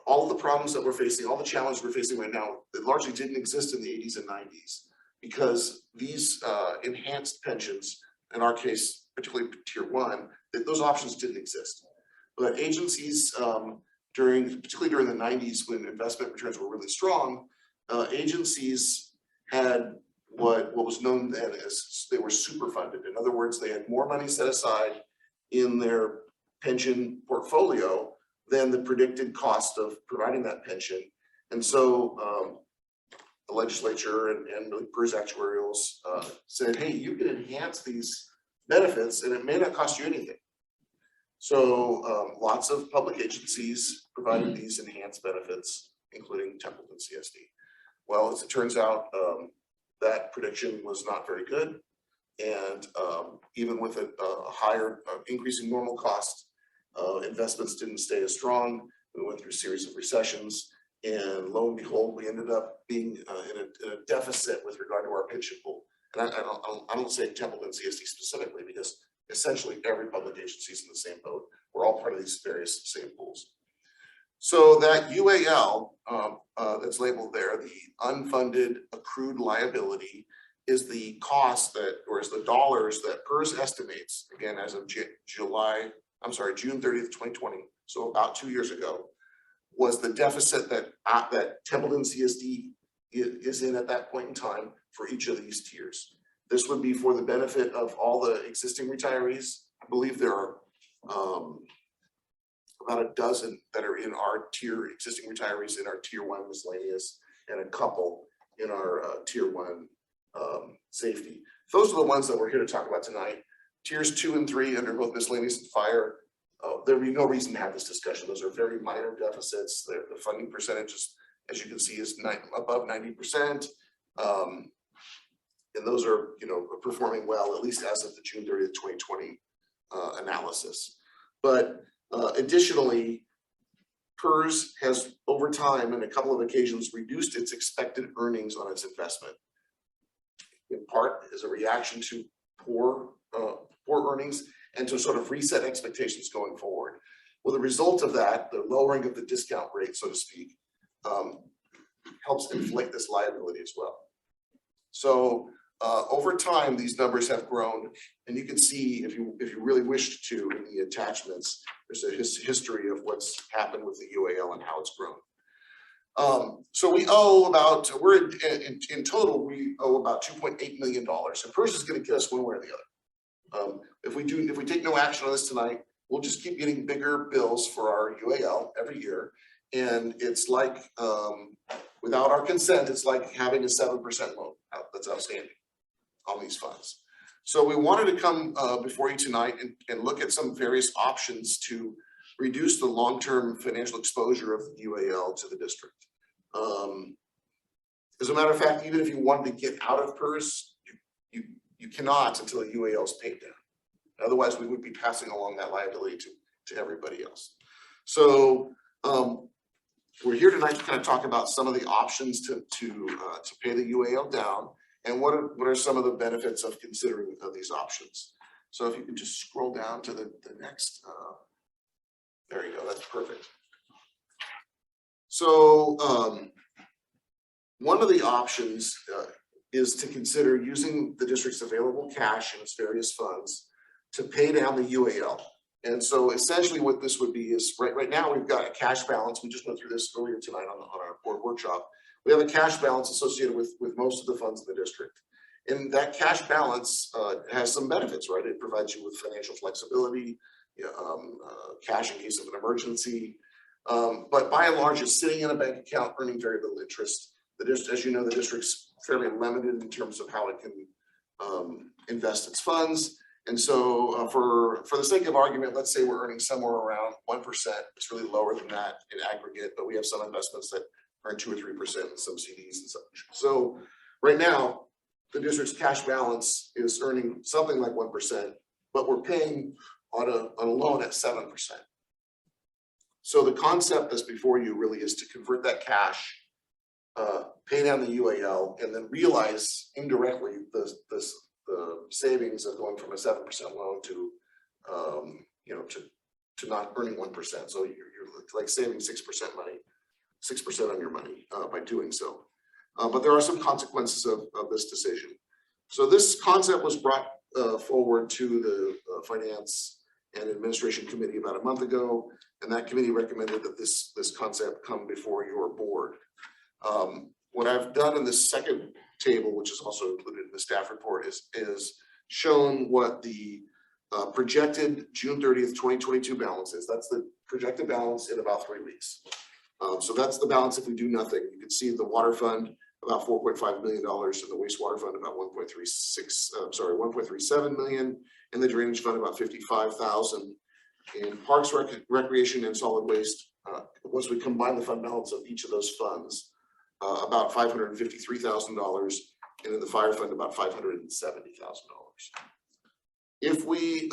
All of the problems that we're facing, all the challenges we're facing right now, it largely didn't exist in the 80s and 90s because these enhanced pensions, in our case, particularly tier 1, those options didn't exist. But agencies, particularly during the 90s when investment returns were really strong, agencies had what was known then as they were super funded. In other words, they had more money set aside in their pension portfolio than the predicted cost of providing that pension. And so the legislature and the PERS actuarials said, hey, you can enhance these benefits and it may not cost you anything. So lots of public agencies provided these enhanced benefits, including Templeton CSD. Well, as it turns out, that prediction was not very good. And even with a higher increase in normal cost, investments didn't stay as strong. We went through a series of recessions, and lo and behold, we ended up being in a deficit with regard to our pension pool. And I don't say Templeton CSD specifically because essentially every public agency is in the same boat. We're all part of these various same pools. So that UAL that's labeled there, the unfunded accrued liability, is the cost that, or is the dollars that PERS estimates, again, as of June 30th, 2020, so about 2 years ago, was the deficit that Templeton CSD is in at that point in time for each of these tiers. This would be for the benefit of all the existing retirees. I believe there are about a dozen that are in our tier, existing retirees in our tier 1 miscellaneous, and a couple in our tier 1 safety. Those are the ones that we're here to talk about tonight. Tiers 2 and 3 under both miscellaneous and fire, there would be no reason to have this discussion. Those are very minor deficits. The funding percentage, as you can see, is above 90%. And those are, performing well, at least as of the June 30th, 2020 analysis. But additionally, PERS has over time, on a couple of occasions, reduced its expected earnings on its investment. In part as a reaction to poor earnings and to sort of reset expectations going forward. Well, the result of that, the lowering of the discount rate, so to speak, helps inflate this liability as well. So over time, these numbers have grown, and you can see if you really wished to in the attachments, there's a history of what's happened with the UAL and how it's grown. So we owe about, in total, we owe about $2.8 million. And PERS is going to get us one way or the other. If we take no action on this tonight, we'll just keep getting bigger bills for our UAL every year. And it's like, without our consent, it's like having a 7% loan that's outstanding on these funds. So we wanted to come before you tonight and look at some various options to reduce the long-term financial exposure of the UAL to the district. As a matter of fact, even if you wanted to get out of PERS, you cannot until the UAL is paid down. Otherwise, we would be passing along that liability to everybody else. So we're here tonight to kind of talk about some of the options to pay the UAL down and what are some of the benefits of considering these options. So if you can just scroll down to the next, there you go, that's perfect. So one of the options is to consider using the district's available cash in its various funds to pay down the UAL. And so essentially what this would be is right now we've got a cash balance. We just went through this earlier tonight on our board workshop. We have a cash balance associated with most of the funds in the district. And that cash balance has some benefits, right? It provides you with financial flexibility, cash in case of an emergency. But by and large, it's sitting in a bank account earning very little interest. As you know, the district's fairly limited in terms of how it can invest its funds. And so for the sake of argument, let's say we're earning somewhere around 1%. It's really lower than that in aggregate, but we have some investments that earn 2 or 3% and some CDs and such. So right now, the district's cash balance is earning something like 1%, but we're paying on a loan at 7%. So the concept that's before you really is to convert that cash, pay down the UAL, and then realize indirectly the savings of going from a 7% loan to to not earning 1%. So you're like saving 6% money, 6% on your money by doing so. But there are some consequences of this decision. So this concept was brought forward to the Finance and Administration Committee about a month ago, and that committee recommended that this concept come before your board. What I've done in this second table, which is also included in the staff report, is shown what the projected June 30th, 2022 balance is. That's the projected balance in about 3 weeks. So that's the balance if we do nothing. You can see the water fund about $4.5 million, and the wastewater fund about 1.37 million, and the drainage fund about 55,000. In Parks, Recreation, and Solid Waste, once we combine the fund balance of each of those funds, about $553,000, and in the fire fund about $570,000. If we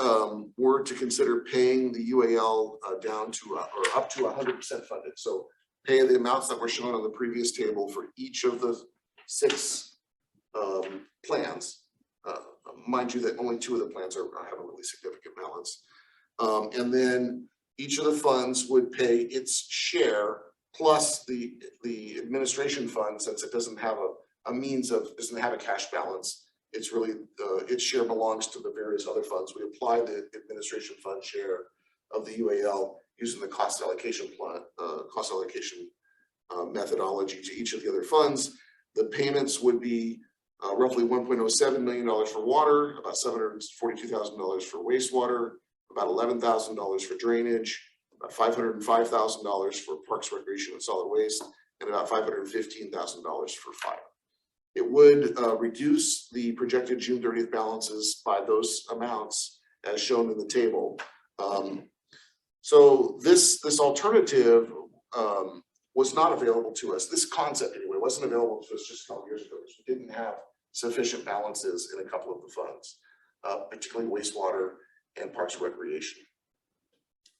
were to consider paying the UAL down to or up to 100% funded, so pay the amounts that were shown on the previous table for each of the 6 plans, mind you that only 2 of the plans have a really significant balance, and then each of the funds would pay its share plus the administration fund, since it doesn't have doesn't have a cash balance. It's really its share belongs to the various other funds. We apply the administration fund share of the UAL using the cost allocation methodology to each of the other funds. The payments would be roughly $1.07 million for water, about $742,000 for wastewater, about $11,000 for drainage, about $505,000 for Parks, Recreation, and Solid Waste, and about $515,000 for fire. It would reduce the projected June 30th balances by those amounts as shown in the table. So this alternative was not available to us. This concept anyway wasn't available to us just a couple years ago because we didn't have sufficient balances in a couple of the funds, particularly wastewater and Parks and Recreation.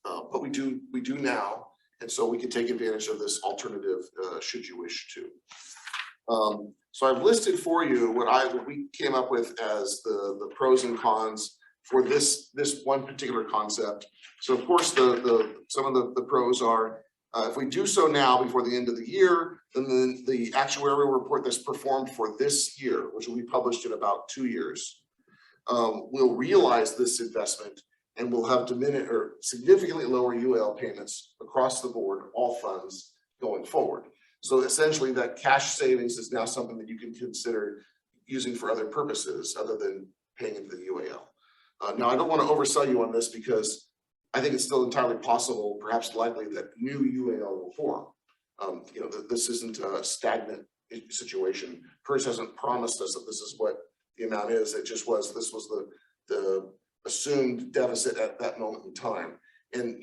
But we do now, and so we can take advantage of this alternative should you wish to. So I've listed for you what we came up with as the pros and cons for this one particular concept. So of course, some of the pros are, if we do so now before the end of the year, then the actuarial report that's performed for this year, which will be published in about 2 years, will realize this investment and will have diminished or significantly lower UAL payments across the board, all funds going forward. So essentially that cash savings is now something that you can consider using for other purposes other than paying into the UAL. Now, I don't want to oversell you on this because I think it's still entirely possible, perhaps likely, that new UAL will form. This isn't a stagnant situation. PERS hasn't promised us that this is what the amount is. It just was, this was the assumed deficit at that moment in time. And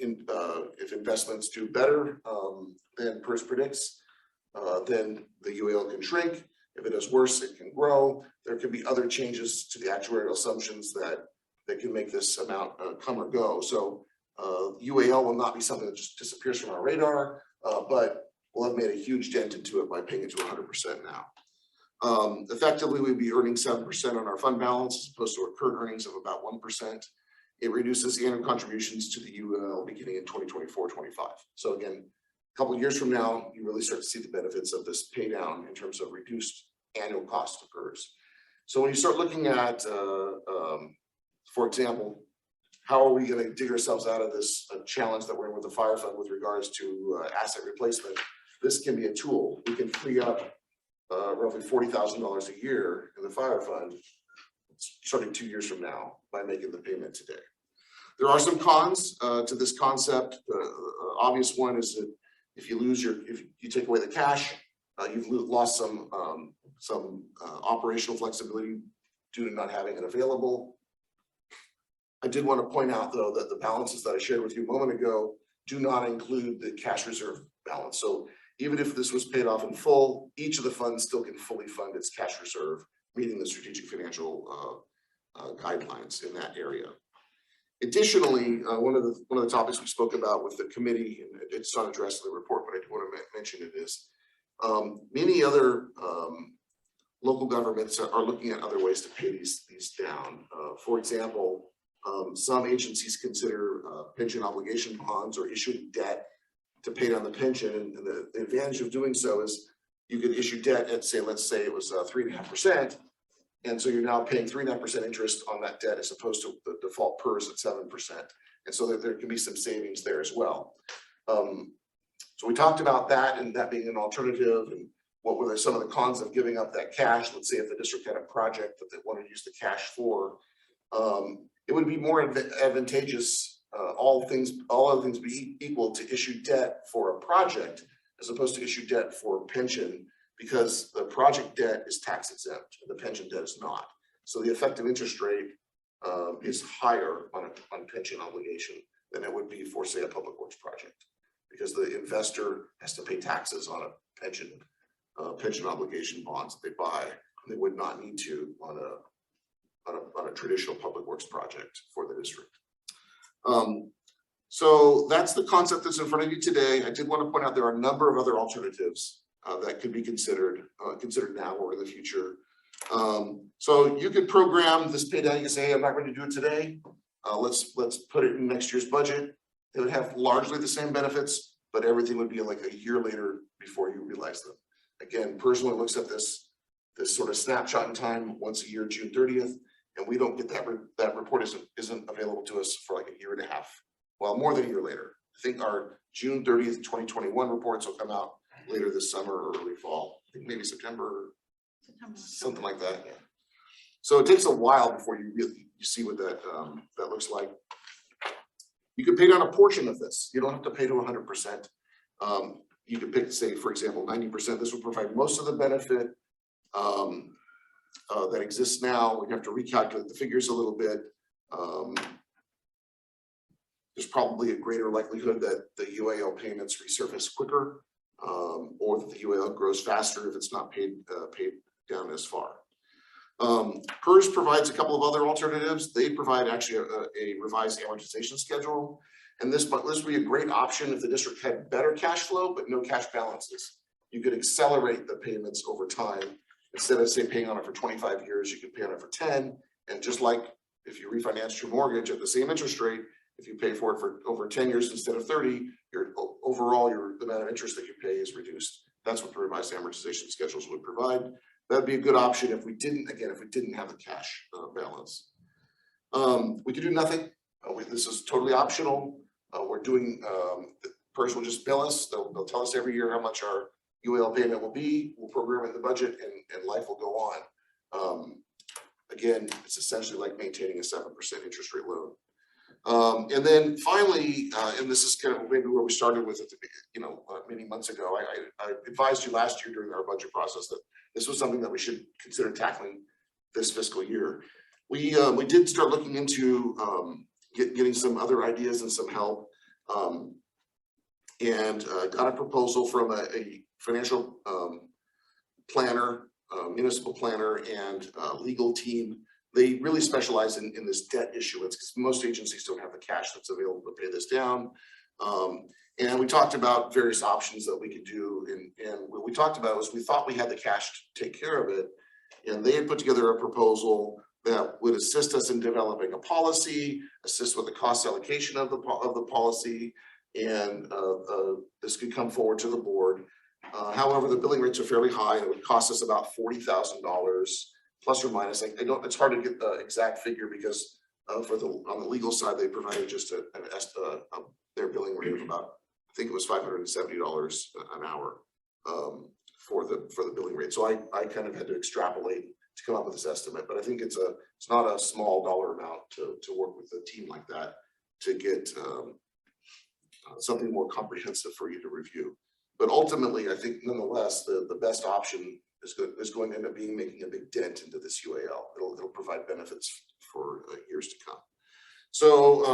if investments do better than PERS predicts, then the UAL can shrink. If it does worse, it can grow. There could be other changes to the actuarial assumptions that can make this amount come or go. So UAL will not be something that just disappears from our radar, but we'll have made a huge dent into it by paying it to 100% now. Effectively, we'd be earning 7% on our fund balance as opposed to our current earnings of about 1%. It reduces the annual contributions to the UAL beginning in 2024-25. So again, a couple of years from now, you really start to see the benefits of this pay down in terms of reduced annual cost to PERS. So when you start looking at, for example, how are we going to dig ourselves out of this challenge that we're in with the fire fund with regards to asset replacement? This can be a tool. We can free up roughly $40,000 a year in the fire fund starting 2 years from now by making the payment today. There are some cons to this concept. The obvious one is that if you take away the cash, you've lost some operational flexibility due to not having it available. I did want to point out, though, that the balances that I shared with you a moment ago do not include the cash reserve balance. So even if this was paid off in full, each of the funds still can fully fund its cash reserve, meeting the strategic financial guidelines in that area. Additionally, one of the topics we spoke about with the committee, and it's not addressed in the report, but I do want to mention it, is many other local governments are looking at other ways to pay these down. For example, some agencies consider pension obligation bonds or issuing debt to pay down the pension, and the advantage of doing so is you could issue debt at, let's say it was 3.5%, and so you're now paying 3.5% interest on that debt as opposed to the default PERS at 7%, and so there can be some savings there as well. So we talked about that and that being an alternative, and what were some of the cons of giving up that cash. Let's say if the district had a project that they wanted to use the cash for, it would be more advantageous, all other things be equal, to issue debt for a project as opposed to issue debt for pension, because the project debt is tax exempt and the pension debt is not. So the effective interest rate is higher on pension obligation than it would be for, say, a public works project, because the investor has to pay taxes on a pension obligation bonds that they buy, and they would not need to on a traditional public works project for the district. So that's the concept that's in front of you today. I did want to point out there are a number of other alternatives that could be considered now or in the future. So you could program this pay down. You can say, hey, I'm not going to do it today. Let's put it in next year's budget. It would have largely the same benefits, but everything would be like a year later before you realize them. Again, personally looks at this sort of snapshot in time once a year, June 30th, and we don't get that report isn't available to us for like a year and a half. Well, more than a year later. I think our June 30th, 2021 reports will come out later this summer or early fall. I think maybe September, something like that. Yeah. So it takes a while before you see what that looks like. You can pay down a portion of this. You don't have to pay to 100%. You could pick, say, for example, 90%. This would provide most of the benefit that exists now. We have to recalculate the figures a little bit. There's probably a greater likelihood that the UAL payments resurface quicker, or that the UAL grows faster if it's not paid down as far. PERS provides a couple of other alternatives. They provide actually a revised amortization schedule. And this would be a great option if the district had better cash flow, but no cash balances. you could accelerate the payments over time. Instead of say paying on it for 25 years, you could pay on it for 10. And just like if you refinance your mortgage at the same interest rate, if you pay for it for over 10 years instead of 30, the amount of interest that you pay is reduced. That's what the revised amortization schedules would provide. That'd be a good option if we didn't have the cash balance. We could do nothing. This is totally optional. We're doing, PERS will just bill us. They'll tell us every year how much our UAL payment will be. We'll program it in the budget and life will go on. Again, it's essentially like maintaining a 7% interest rate loan. And then finally, and this is kind of maybe where we started with it, many months ago, I advised you last year during our budget process that this was something that we should consider tackling this fiscal year. We did start looking into getting some other ideas and some help, and got a proposal from a financial planner, municipal planner, and legal team. They really specialize in this debt issuance because most agencies don't have the cash that's available to pay this down. And we talked about various options that we could do. And what we talked about was we thought we had the cash to take care of it. And they had put together a proposal that would assist us in developing a policy, assist with the cost allocation of the policy, and this could come forward to the board. However, the billing rates are fairly high, and it would cost us about $40,000 plus or minus. It's hard to get the exact figure because on the legal side, they provided just their billing rate of about, I think it was $570 an hour for the billing rate. So I kind of had to extrapolate to come up with this estimate, but I think it's not a small dollar amount to work with a team like that to get something more comprehensive for you to review. But ultimately, I think nonetheless, the best option is going to end up being making a big dent into this UAL. It'll provide benefits for years to come. So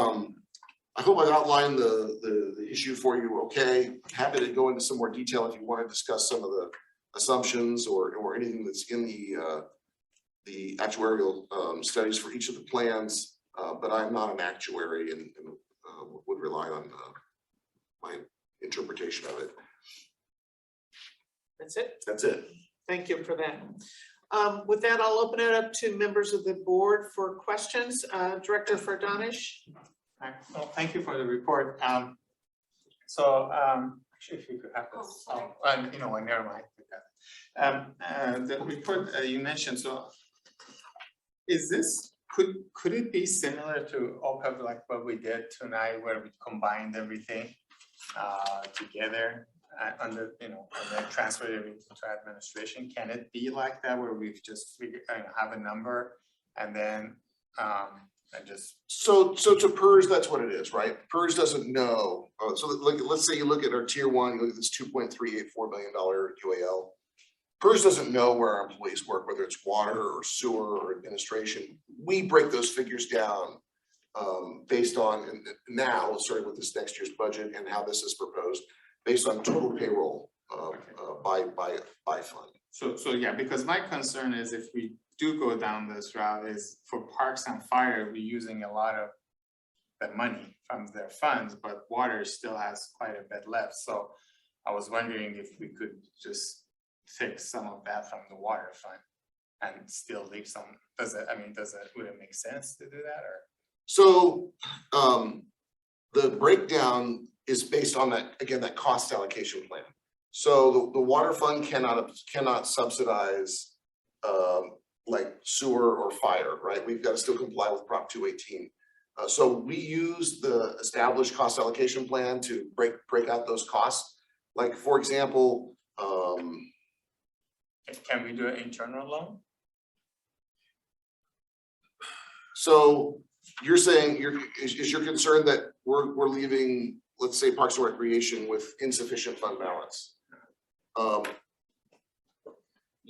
I hope I outlined the issue for you okay. I'm happy to go into some more detail if you want to discuss some of the assumptions or anything that's in the actuarial studies for each of the plans, but I'm not an actuary and would rely on my interpretation of it. That's it. That's it. Thank you for that. With that, I'll open it up to members of the board for questions. Director Fardanish. Right. Well, thank you for the report. Actually, if you could have this, never mind. The report you mentioned, so is this, could it be similar to OPEB, like what we did tonight, where we combined everything together and then transferred everything to administration? Can it be like that, where we've just have a number and then So to PERS, that's what it is, right? PERS doesn't know. So let's say you look at our tier one, you look at this $2.384 million UAL. PERS doesn't know where our employees work, whether it's water or sewer or administration. We break those figures down based on, and now, starting with this next year's budget and how this is proposed, based on total payroll by fund. So yeah, because my concern is if we do go down this route, is for parks and fire, we're using a lot of the money from their funds, but water still has quite a bit left. So I was wondering if we could just fix some of that from the water fund and still leave some. Would it make sense to do that, or? So the breakdown is based on that cost allocation plan. So the water fund cannot subsidize like sewer or fire, right? We've got to still comply with Prop 218. So we use the established cost allocation plan to break out those costs. Like, for example, can we do an internal loan? So you're saying is your concern that we're leaving, let's say, Parks and Recreation with insufficient fund balance?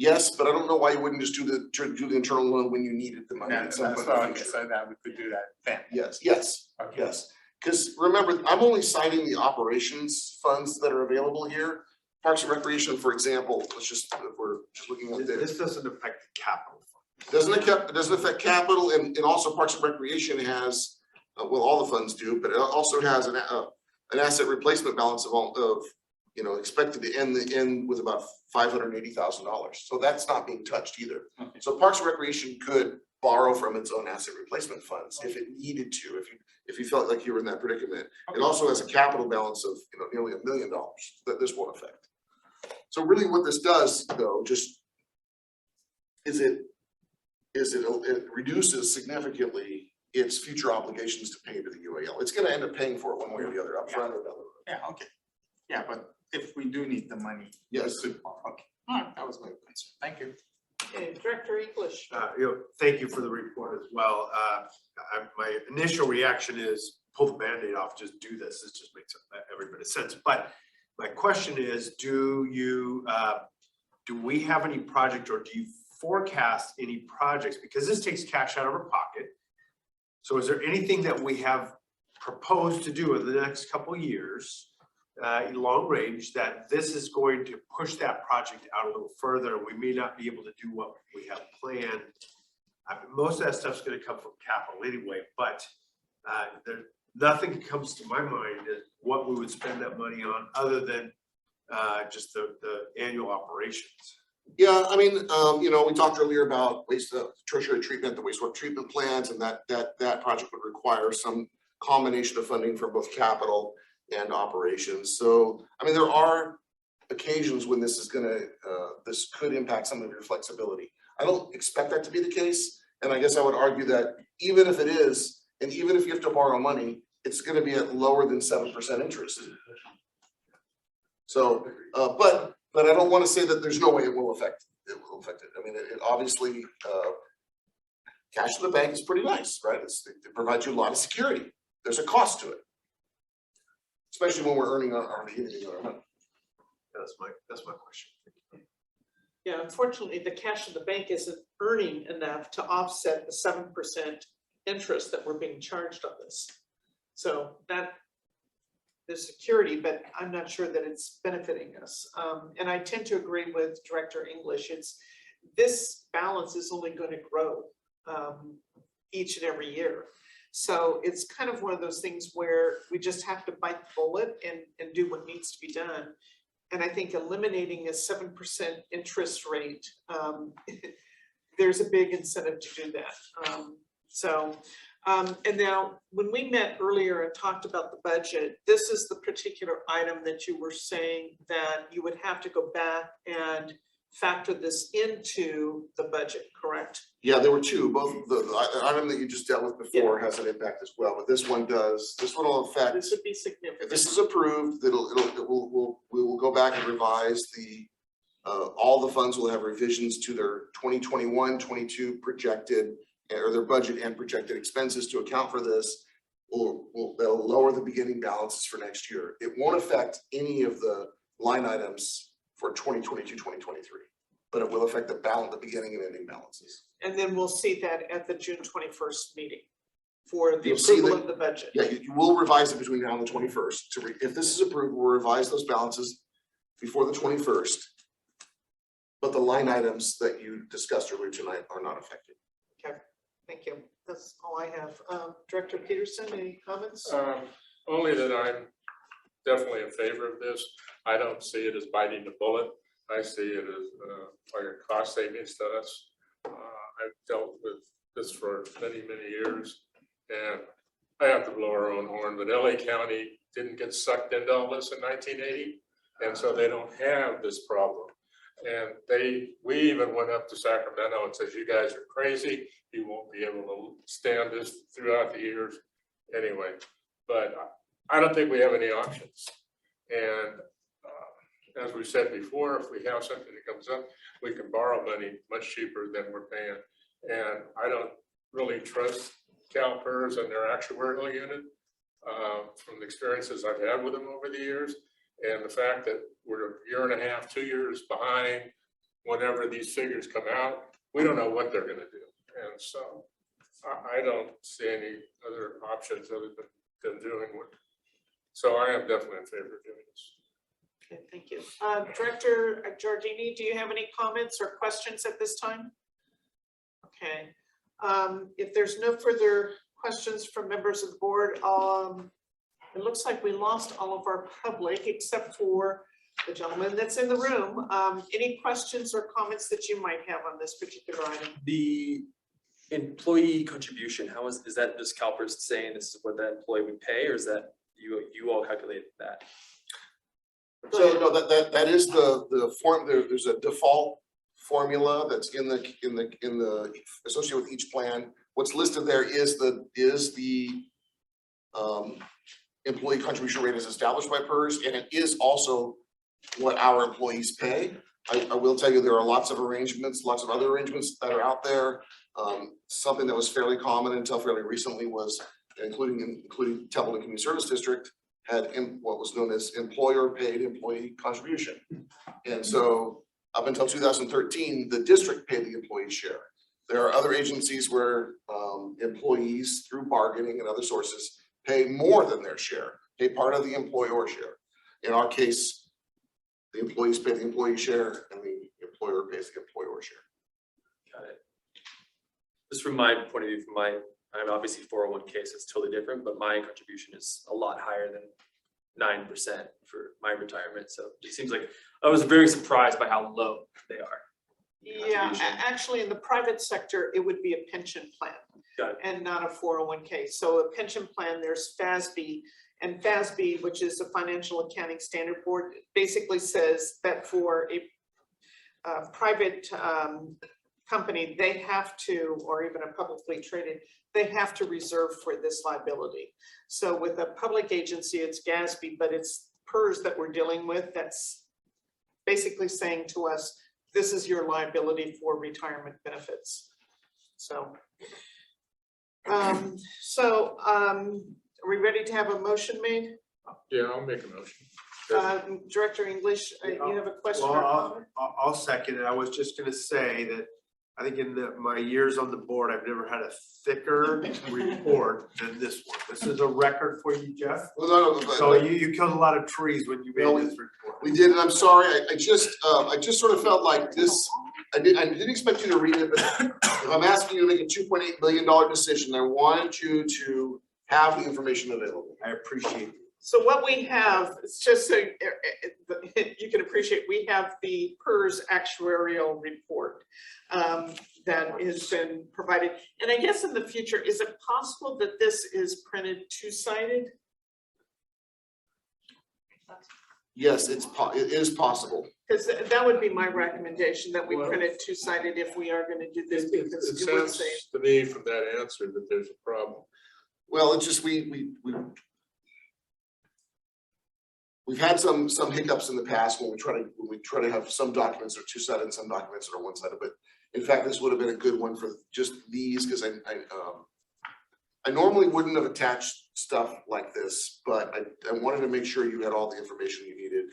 Yes, but I don't know why you wouldn't just do the internal loan when you needed the money. That's what I said, that we could do that then. Yes. Okay. Yes, because remember, I'm only citing the operations funds that are available here. Parks and Recreation, for example, if we're just looking at this. This doesn't affect the capital fund. It doesn't affect capital, and also Parks and Recreation has, well, all the funds do, but it also has an asset replacement balance of expected to end with about $580,000. So that's not being touched either. Okay. So Parks and Recreation could borrow from its own asset replacement funds if it needed to, if you felt like you were in that predicament. It also has a capital balance of, nearly $1 million that this won't affect. So really what this does though, just it reduces significantly its future obligations to pay to the UAL. It's gonna end up paying for it one way or the other, upfront or down the road. Yeah, okay. Yeah, but if we do need the money. Yes. Okay, all right, that was my concern. Thank you. Okay, Director English. Thank you for the report as well. My initial reaction is pull the Band-Aid off, just do this. This just makes every bit of sense. But my question is, do we have any project or do you forecast any projects? Because this takes cash out of our pocket. So is there anything that we have proposed to do in the next couple of years, long range, that this is going to push that project out a little further? We may not be able to do what we have planned. Most of that stuff's gonna come from capital anyway, but nothing comes to my mind as what we would spend that money on other than just the annual operations. Yeah, I mean, we talked earlier about tertiary treatment, the wastewater treatment plants, and that project would require some combination of funding from both capital and operations. So, I mean, there are occasions when this could impact some of your flexibility. I don't expect that to be the case. And I guess I would argue that even if it is, and even if you have to borrow money, it's gonna be at lower than 7% interest. So, but I don't wanna say that there's no way it will affect it. I mean, it obviously, cash in the bank is pretty nice, right? It provides you a lot of security. There's a cost to it. Especially when we're earning our money. That's my question. Yeah, unfortunately, the cash in the bank isn't earning enough to offset the 7% interest that we're being charged on this. So that is security, but I'm not sure that it's benefiting us. And I tend to agree with Director English. This balance is only going to grow each and every year. So it's kind of one of those things where we just have to bite the bullet and do what needs to be done. And I think eliminating a 7% interest rate, there's a big incentive to do that. And now when we met earlier and talked about the budget, this is the particular item that you were saying that you would have to go back and factor this into the budget, correct? Yeah, there were two. Both the item that you just dealt with before has an impact as well, but this one does. This one will affect. This would be significant. If this is approved, we will go back and revise all the funds will have revisions to their 2021-22 projected, or their budget and projected expenses to account for this. They'll lower the beginning balances for next year. It won't affect any of the line items for 2022-2023, but it will affect the beginning and ending balances. And then we'll see that at the June 21st meeting for the approval of the budget. Yeah, you will revise it between now and the 21st. If this is approved, we'll revise those balances before the 21st. But the line items that you discussed earlier tonight are not affected. Okay, thank you. That's all I have. Director Peterson, any comments? Only that I'm definitely in favor of this. I don't see it as biting the bullet. I see it as like a cost savings to us. I've dealt with this for many, many years, and I have to blow our own horn, but LA County didn't get sucked into all this in 1980, and so they don't have this problem. And we even went up to Sacramento and said, you guys are crazy. You won't be able to stand this throughout the years anyway. But I don't think we have any options. And as we said before, if we have something that comes up, we can borrow money much cheaper than we're paying. And I don't really trust CalPERS and their actuarial unit from the experiences I've had with them over the years. And the fact that we're a year and a half, 2 years behind whenever these figures come out, we don't know what they're going to do. And so I don't see any other options other than doing what. So I am definitely in favor of doing this. Okay, thank you. Director Giardini, do you have any comments or questions at this time? Okay. If there's no further questions from members of the board, it looks like we lost all of our public except for the gentleman that's in the room. Any questions or comments that you might have on this particular item? The employee contribution, how is that just CalPERS saying this is what that employee would pay, or is that you all calculated that? So no, that is the form, there's a default formula that's in the associated with each plan. What's listed there is the employee contribution rate as established by PERS, and it is also what our employees pay. I will tell you, there are lots of arrangements, lots of other arrangements that are out there. Something that was fairly common until fairly recently was including Templeton Community Service District had what was known as employer paid employee contribution. And so up until 2013, the district paid the employee share. There are other agencies where employees through bargaining and other sources pay more than their share, pay part of the employer share. In our case, the employees pay the employee share and the employer pays the employer share. Got it. Just from my point of view, I'm obviously 401k, so it's totally different, but my contribution is a lot higher than 9% for my retirement. So it seems like I was very surprised by how low they are. Yeah, actually, in the private sector, it would be a pension plan. Got it. And not a 401k. So a pension plan, there's FASB, and FASB, which is the Financial Accounting Standard Board, basically says that for a private company, they have to, or even a publicly traded, they have to reserve for this liability. So with a public agency, it's GASB, but it's PERS that we're dealing with that's basically saying to us, this is your liability for retirement benefits. So, are we ready to have a motion made? Yeah, I'll make a motion. Director English, you have a question or Well, comment? I'll second it. I was just gonna say that I think in my years on the board, I've never had a thicker report than this one. This is a record for you, Jeff. Well, no, So you killed a lot of trees when you No, made this report. we did, and I'm sorry, I just sort of felt like this, I didn't expect you to read it, but if I'm asking you to make a $2.8 million decision, I wanted you to have the information available. I appreciate it. So what we have, it's just so you can appreciate, we have the PERS actuarial report that has been provided. And I guess in the future, is it possible that this is printed two-sided? Yes, it is possible. Because that would be my recommendation, that we print it two-sided if we are going to do this, because It it would sounds say. to me from that answer that there's a problem. Well, it's just, we've had some hiccups in the past when we try to have some documents that are two-sided and some documents that are one-sided, but in fact, this would have been a good one for just these, because I normally wouldn't have attached stuff like this, but I wanted to make sure you had all the information you needed.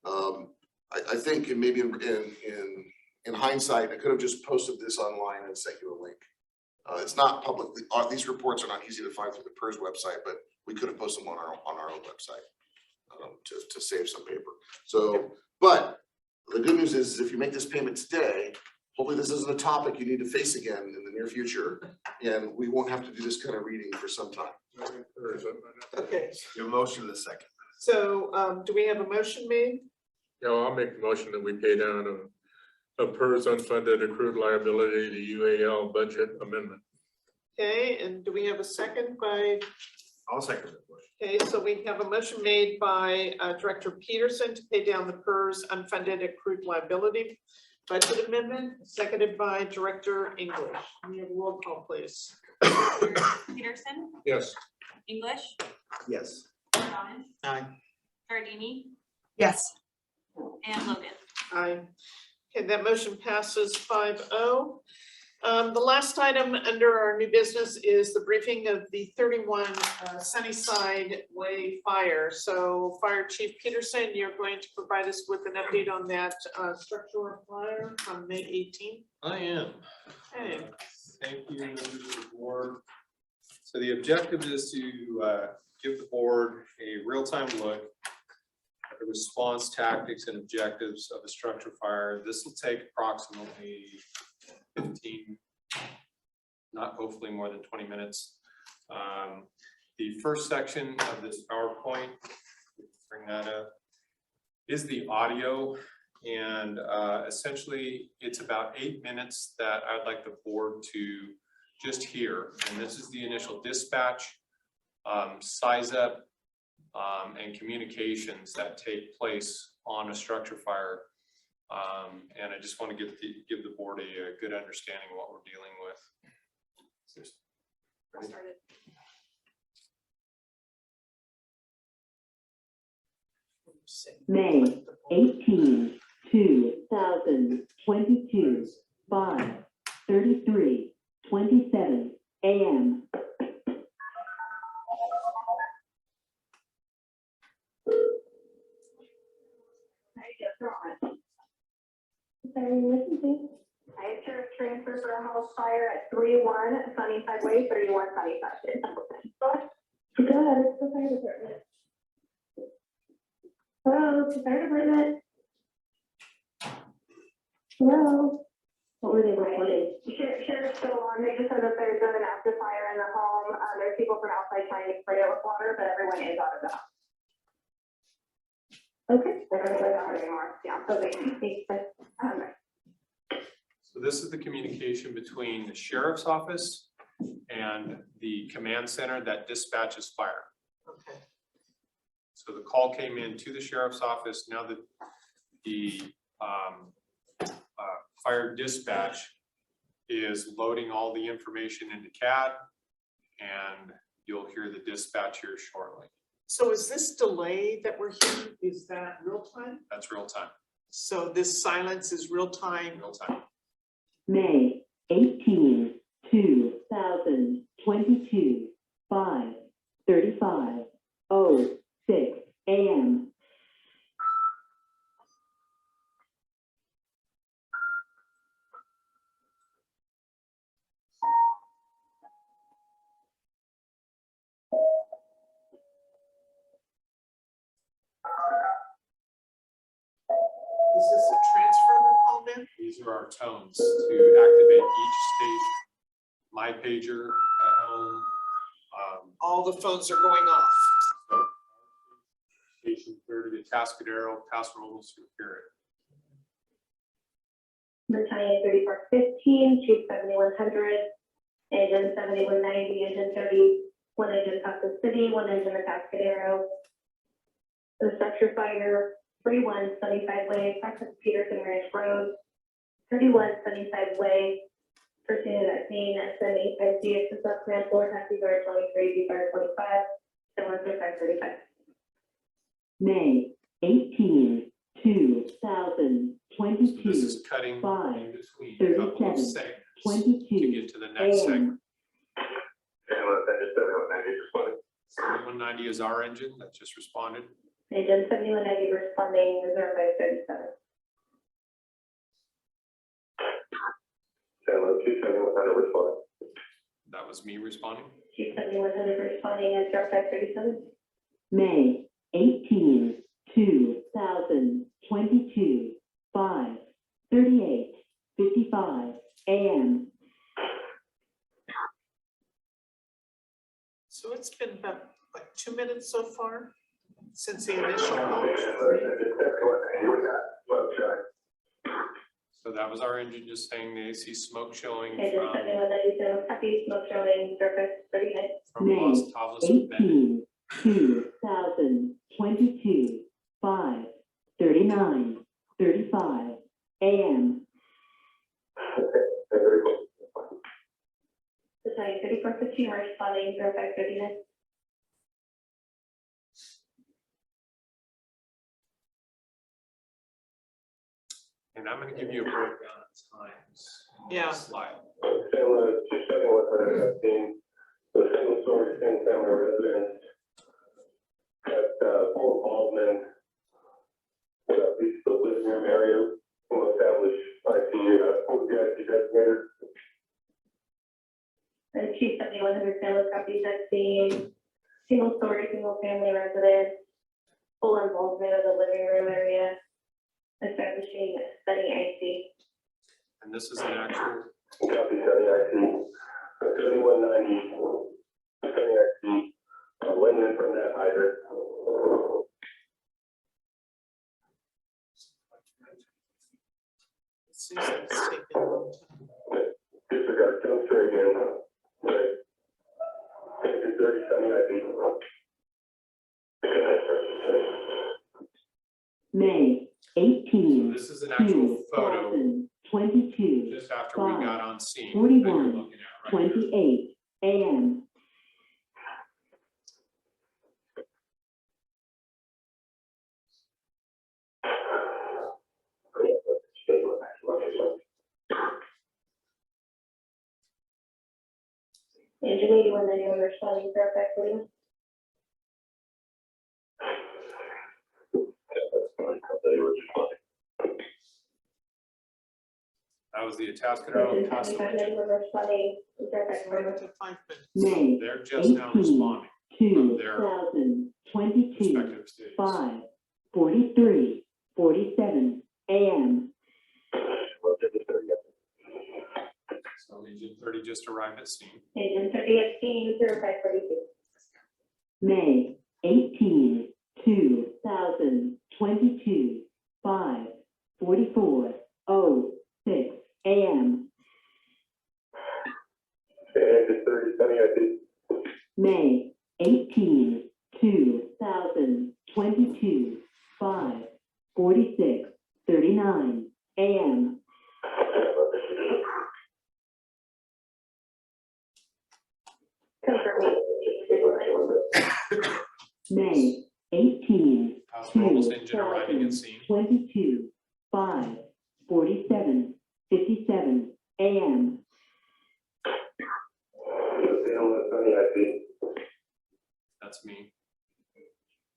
I think maybe in hindsight, I could have just posted this online and sent you a link. It's not public, these reports are not easy to find through the PERS website, but we could have posted them on our own website. To save some paper. So, but the good news is if you make this payment today, hopefully this isn't a topic you need to face again in the near future. And we won't have to do this kind of reading for some time. Okay, Your motion in a second. so do we have a motion made? Yeah, I'll make the motion that we pay down a PERS unfunded accrued liability to UAL budget amendment. Okay, and do we have a second by? I'll second that motion. Okay, so we have a motion made by Director Peterson to pay down the PERS unfunded accrued liability budget amendment, seconded by Director English. We have a roll call, please. Peterson, Yes. English, Yes. Thomas, Aye. Gardini, Yes, and Logan. Aye. Okay, that motion passes 5-0. The last item under our new business is the briefing of the 31 Sunnyside Way fire. So Fire Chief Peterson, you're going to provide us with an update on that structural fire from May 18th. I am. Okay. Thank you, members of the board. So the objective is to give the board a real-time look at the response tactics and objectives of a structure fire. This will take approximately 15, not hopefully more than 20 minutes. The first section of this PowerPoint, bring that up. is the audio. And essentially, it's about 8 minutes that I'd like the board to just hear. And this is the initial dispatch, size up, and communications that take place on a structure fire. And I just want to give the board a good understanding of what we're dealing with. Ready? May 18, 2022, 5:33:27 a.m. I have sheriff transfer for a house fire at 3-1 Sunnyside Way, 31 Sunnyside in Templeton. Good, it's the fire department. Hello, it's the fire department. Hello. What were they reporting? Sheriff's still on, they just said that there's an active fire in the home, there's people from outside trying to spray it with water, but everyone is out of the house. Okay, they're gonna go out anymore, yeah, so they, So this is the communication between the sheriff's office and the command center that dispatches fire. Okay. So the call came in to the sheriff's office. Now that the fire dispatch is loading all the information into CAD, and you'll hear the dispatch here shortly. So is this delay that we're hearing, is that real time? That's real time, So this silence is real time? real time. May 18, 2022, 5:35:06 a.m. Is this a transfer we're called in? These are our tones to activate each station. My pager at home, All the phones are going off. station 30 to Tascadero, Paso Robles, Superior. Battalion 3415, Chief 7100, Engine 7190, Engine 30, one engine past the city, one engine the Cascadero. The structure fire, 31 Sunnyside Way, Texas Peterson Ranch Road, 31 Sunnyside Way. Pursuing that scene, SME, IC, Access Command 4, Taxi Guard 23, Guard 25, 73535. May 18, So this 2022, is cutting Five, in between a couple of 37, segments to 22 get to the next segment. a.m. 7190 is our engine that just responded. Engine 7190 responding, reserve by 37. That was me responding. Chief 7100 responding and reserve by 37. May 18, 2022, 5:38:55 a.m. So it's been about, what, 2 minutes so far since the initial call? So that was our engine just saying they see smoke showing Engine from 7190, copy, smoke showing, surface 39. Los Tablas and Bennett. 18, 2022, 5:39:35 a.m. Battalion 3415 responding, reserve by 39. And I'm gonna give you a breakdown of times. Yeah. Slide. The single story, single family residence. Got full involvement. At least the living room area, will establish IT, designated. And Chief 7100 family properties at scene, single story, single family residence, full involvement of the living room area, establishing study IC. And this is an actual, Copy, study IT, 7190, study IT, Linden from that hydrant. Seems like it's taking a long time. Disregard, don't try again. Right. 30, 70, May So 18, this is an actual photo 2022, just after we got on scene. that 41, you're looking at right here. 28 AM. Agent 8191 responding, verify please. That was the Atascadero Agent Paso. 7591 responding, verify Right please. to 5 minutes. May They're just now 18, responding from their 2022, respective cities. 5:43, 47 AM. So Agent 30 just arrived at scene. Agent 30 at scene, verify 42. May 18, 2022, 5:44, 06 AM. Agent 30, 70, I did. May 18, 2022, 5:46, 39 AM. Confirming. May 18, Paso Robles engine arriving at scene. 22, 5:47, 57 AM. 70, I did. That's me.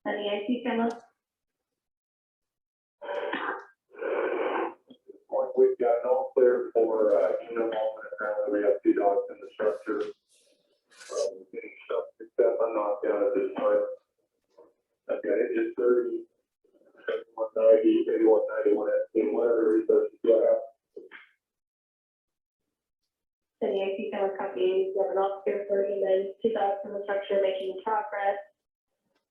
Any IT camera? Point, we've got all clear for, Kingdom Home, and apparently we have 2 dogs in the structure. Getting stuff picked up, I'm knocked down at this time. I've got Agent 30, 7190, 8191, and whatever resources you have. Any IT camera copy, you have an officer for human, 2 dogs in the structure making progress.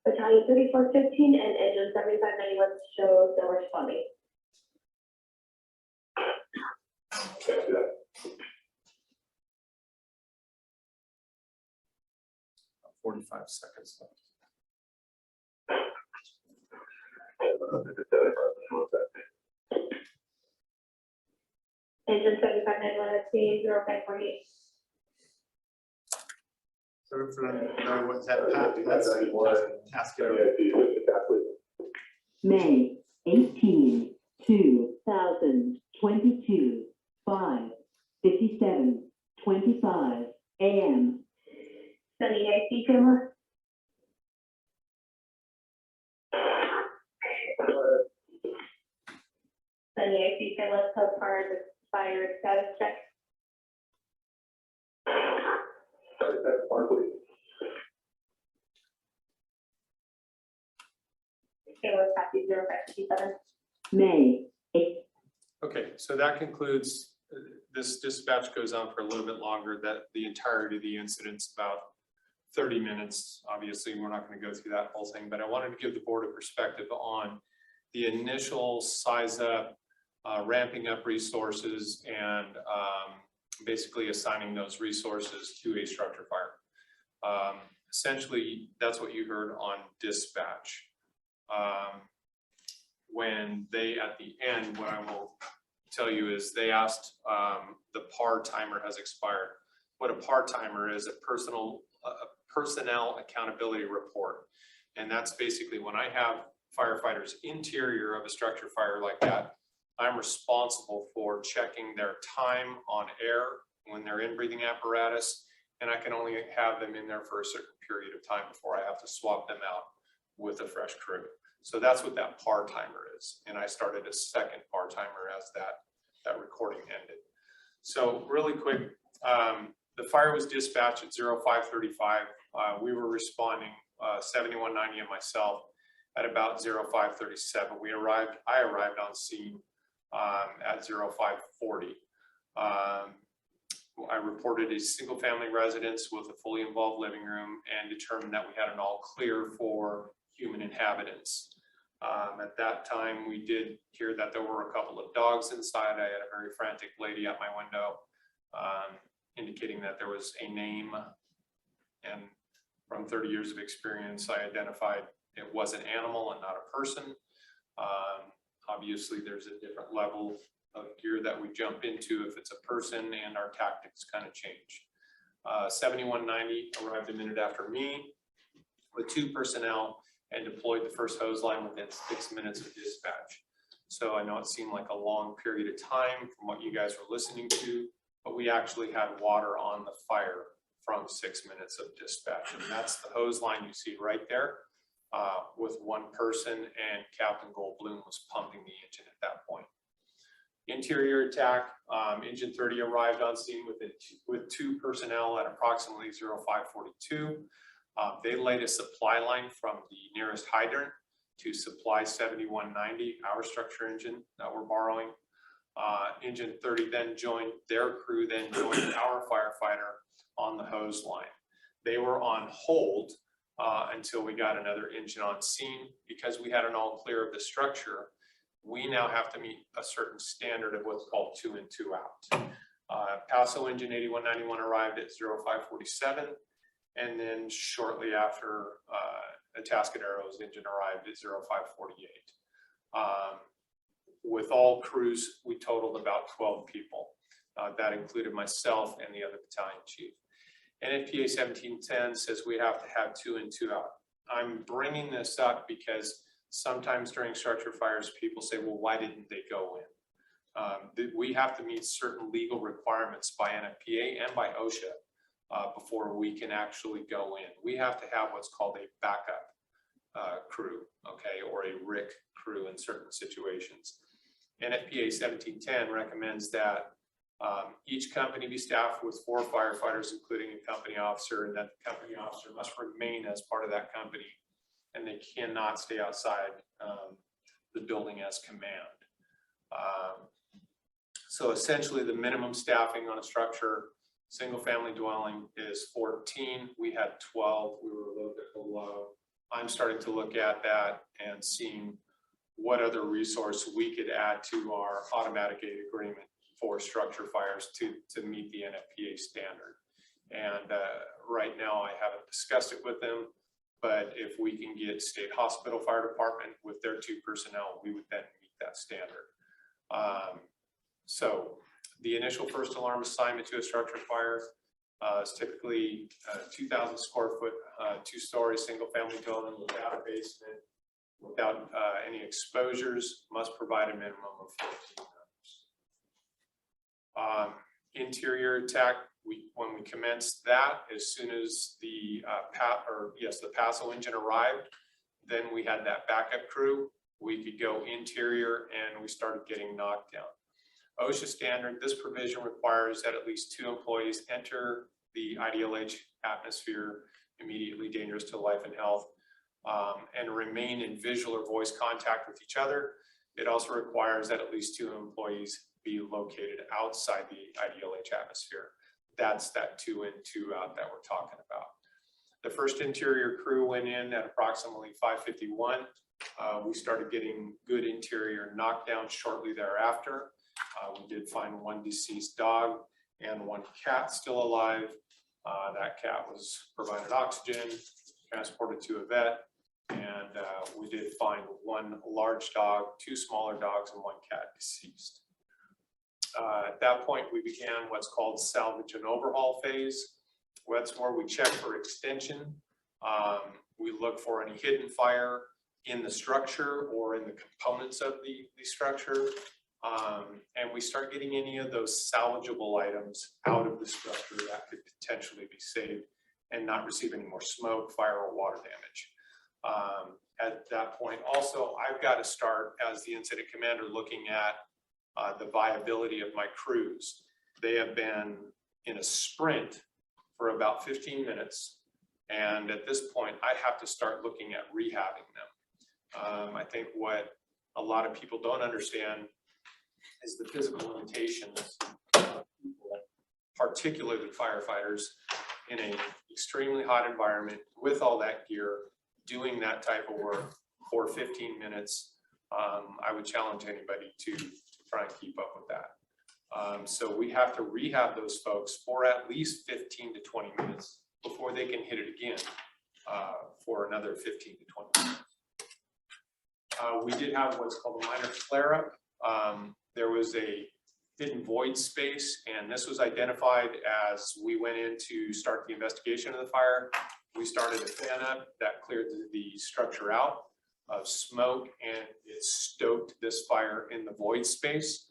Battalion 3415 and engine 7591 show still responding. Copy that. 45 seconds left. Engine 7591 at scene, 0548. So for what's that, that's Atascadero. May 18, 2022, 5:57, 25 AM. Any IT camera? Any IT camera so far as fire status check? Camera copy 0557. May 8, Okay, so that concludes, this dispatch goes on for a little bit longer, that the entirety of the incident's about 30 minutes. Obviously, we're not gonna go through that whole thing, but I wanted to give the board a perspective on the initial size up, ramping up resources and basically assigning those resources to a structure fire. Essentially, that's what you heard on dispatch. When they, at the end, what I will tell you is they asked, the PAR timer has expired. What a PAR timer is, a personnel accountability report. And that's basically when I have firefighters interior of a structure fire like that, I'm responsible for checking their time on air when they're in breathing apparatus. And I can only have them in there for a certain period of time before I have to swap them out with a fresh crew. So that's what that PAR timer is. And I started a second PAR timer as that recording ended. So really quick, the fire was dispatched at 0535. We were responding, 7190 and myself at about 0537. I arrived on scene at 0540. I reported a single family residence with a fully involved living room and determined that we had an all clear for human inhabitants. At that time, we did hear that there were a couple of dogs inside. I had a very frantic lady at my window indicating that there was a name. And from 30 years of experience, I identified it was an animal and not a person. Obviously, there's a different level of gear that we jump into if it's a person, and our tactics kind of change. 7190 arrived a minute after me with 2 personnel and deployed the first hose line within 6 minutes of dispatch. So I know it seemed like a long period of time from what you guys were listening to, but we actually had water on the fire from 6 minutes of dispatch. And that's the hose line you see right there with 1 person, and Captain Goldblum was pumping the engine at that point. Interior attack, engine 30 arrived on scene with 2 personnel at approximately 0542. They laid a supply line from the nearest hydrant to supply 7190, our structure engine that we're borrowing. Engine 30 then joined their crew, then joined our firefighter on the hose line. They were on hold until we got another engine on scene. Because we had an all clear of the structure, we now have to meet a certain standard of what's called 2 in, 2 out. Paso engine 8191 arrived at 0547. And then shortly after, Atascadero's engine arrived at 0548. With all crews, we totaled about 12 people. That included myself and the other battalion chief. NFPA 1710 says we have to have 2 in, 2 out. I'm bringing this up because sometimes during structure fires, people say, well, why didn't they go in? We have to meet certain legal requirements by NFPA and by OSHA before we can actually go in. We have to have what's called a backup crew, okay, or a RIC crew in certain situations. NFPA 1710 recommends that each company be staffed with 4 firefighters, including a company officer, and that the company officer must remain as part of that company, and they cannot stay outside the building as command. So essentially, the minimum staffing on a structure, single family dwelling, is 14. We had 12. We were a little bit below. I'm starting to look at that and seeing what other resource we could add to our automatic aid agreement for structure fires to meet the NFPA standard. And right now I haven't discussed it with them, but if we can get State Hospital Fire Department with their 2 personnel, we would then meet that standard. So the initial first alarm assignment to a structure fire is typically 2,000 square foot, 2-story single family dwelling without a basement, without any exposures, must provide a minimum of 14 members. Interior attack, when we commenced that, as soon as the Paso engine arrived, then we had that backup crew. We could go interior and we started getting knocked down. OSHA standard, this provision requires that at least 2 employees enter the IDLH atmosphere immediately dangerous to life and health, and remain in visual or voice contact with each other. It also requires that at least 2 employees be located outside the IDLH atmosphere. That's that 2 in, 2 out that we're talking about. The first interior crew went in at approximately 5:51. We started getting good interior knockdown shortly thereafter. We did find 1 deceased dog and 1 cat still alive. That cat was provided oxygen, transported to a vet, and we did find 1 large dog, 2 smaller dogs, and 1 cat deceased. At that point, we began what's called salvage and overhaul phase. That's where we check for extension. We look for any hidden fire in the structure or in the components of the structure. And we start getting any of those salvageable items out of the structure that could potentially be saved and not receive any more smoke, fire, or water damage. At that point, also, I've got to start as the incident commander looking at the viability of my crews. They have been in a sprint for about 15 minutes. And at this point, I have to start looking at rehabbing them. I think what a lot of people don't understand is the physical limitations of people, particularly firefighters, in an extremely hot environment with all that gear, doing that type of work for 15 minutes I would challenge anybody to try and keep up with that. So we have to rehab those folks for at least 15 to 20 minutes before they can hit it again for another 15 to 20 minutes. We did have what's called a minor flare-up. There was a hidden void space, and this was identified as we went in to start the investigation of the fire. We started a fan up that cleared the structure out of smoke, and it stoked this fire in the void space.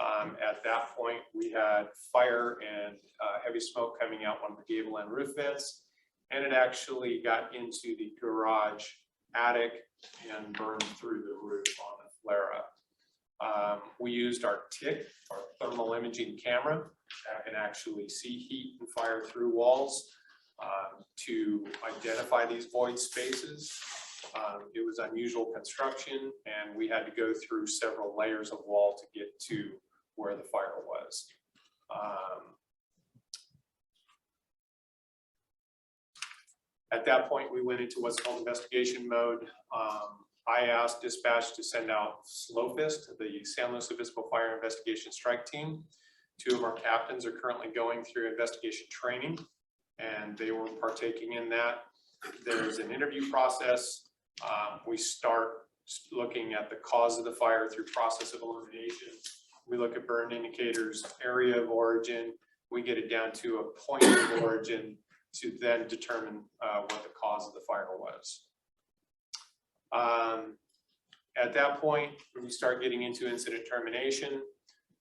At that point, we had fire and heavy smoke coming out one of the gable end roof vents, and it actually got into the garage attic and burned through the roof on the flare up. We used our TIC, our thermal imaging camera, that can actually see heat and fire through walls to identify these void spaces. It was unusual construction, and we had to go through several layers of wall to get to where the fire was. At that point, we went into what's called investigation mode. I asked dispatch to send out SLOFIST, the San Luis Obispo Fire Investigation Strike Team. 2 of our captains are currently going through investigation training, and they were partaking in that. There's an interview process. We start looking at the cause of the fire through process of elimination. We look at burn indicators, area of origin. We get it down to a point of origin to then determine what the cause of the fire was. At that point, when we start getting into incident termination,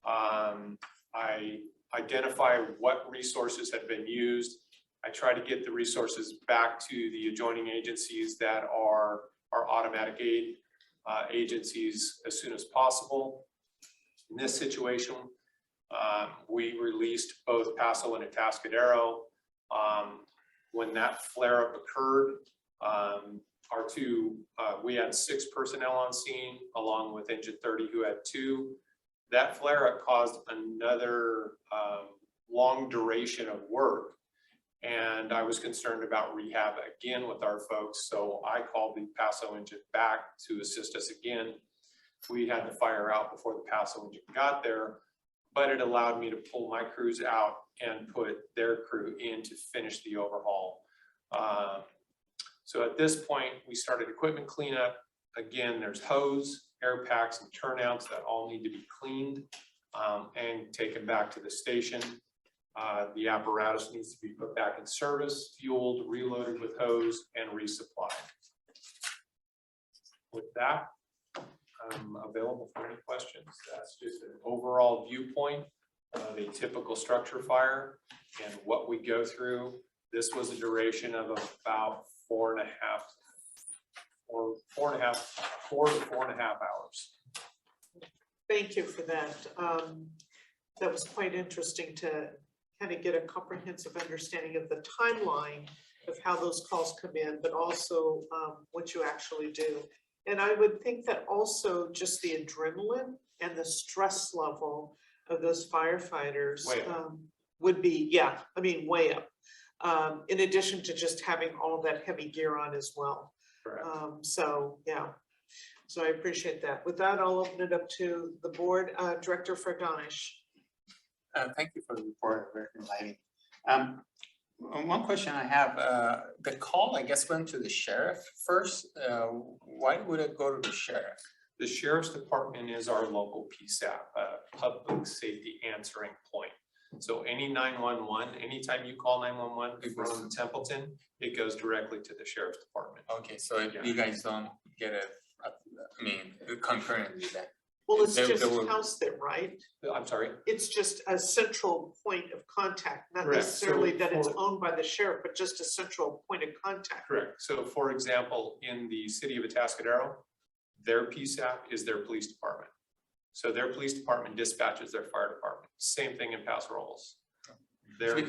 I identify what resources had been used. I try to get the resources back to the adjoining agencies that are our automatic aid agencies as soon as possible. In this situation, we released both Paso and Atascadero. When that flare-up occurred, we had 6 personnel on scene along with Engine 30 who had 2. That flare-up caused another long duration of work, and I was concerned about rehab again with our folks, so I called the Paso engine back to assist us again. We had the fire out before the Paso engine got there, but it allowed me to pull my crews out and put their crew in to finish the overhaul. So at this point, we started equipment cleanup. Again, there's hose, air packs, and turnouts that all need to be cleaned and taken back to the station. The apparatus needs to be put back in service, fueled, reloaded with hose, and resupplied. With that, I'm available for any questions. That's just an overall viewpoint of a typical structure fire and what we go through. This was a duration of about 4 to 4.5 hours. Thank you for that. That was quite interesting to kind of get a comprehensive understanding of the timeline of how those calls come in, but also what you actually do. And I would think that also just the adrenaline and the stress level of those firefighters would be, yeah, I mean, way up. In addition to just having all that heavy gear on as well. So, yeah, so I appreciate that. With that, I'll open it up to the board. Director Ferdanish. Thank you for the report, very enlightening. One question I have, the call, I guess, went to the sheriff first. Why would it go to the sheriff? The Sheriff's Department is our local PSAP, public safety answering point. So any 911, anytime you call 911 from Templeton, it goes directly to the Sheriff's Department. Okay, so you guys don't get it, I mean, concurrently then? Well, it's just housed there, right? I'm sorry? It's just a central point of contact, not Correct. necessarily So that it's owned by the sheriff, but just a central point of contact. Correct. So for example, in the city of Atascadero, their PSAP is their police department. So their police department dispatches their fire department. Same thing in Paso Robles. Their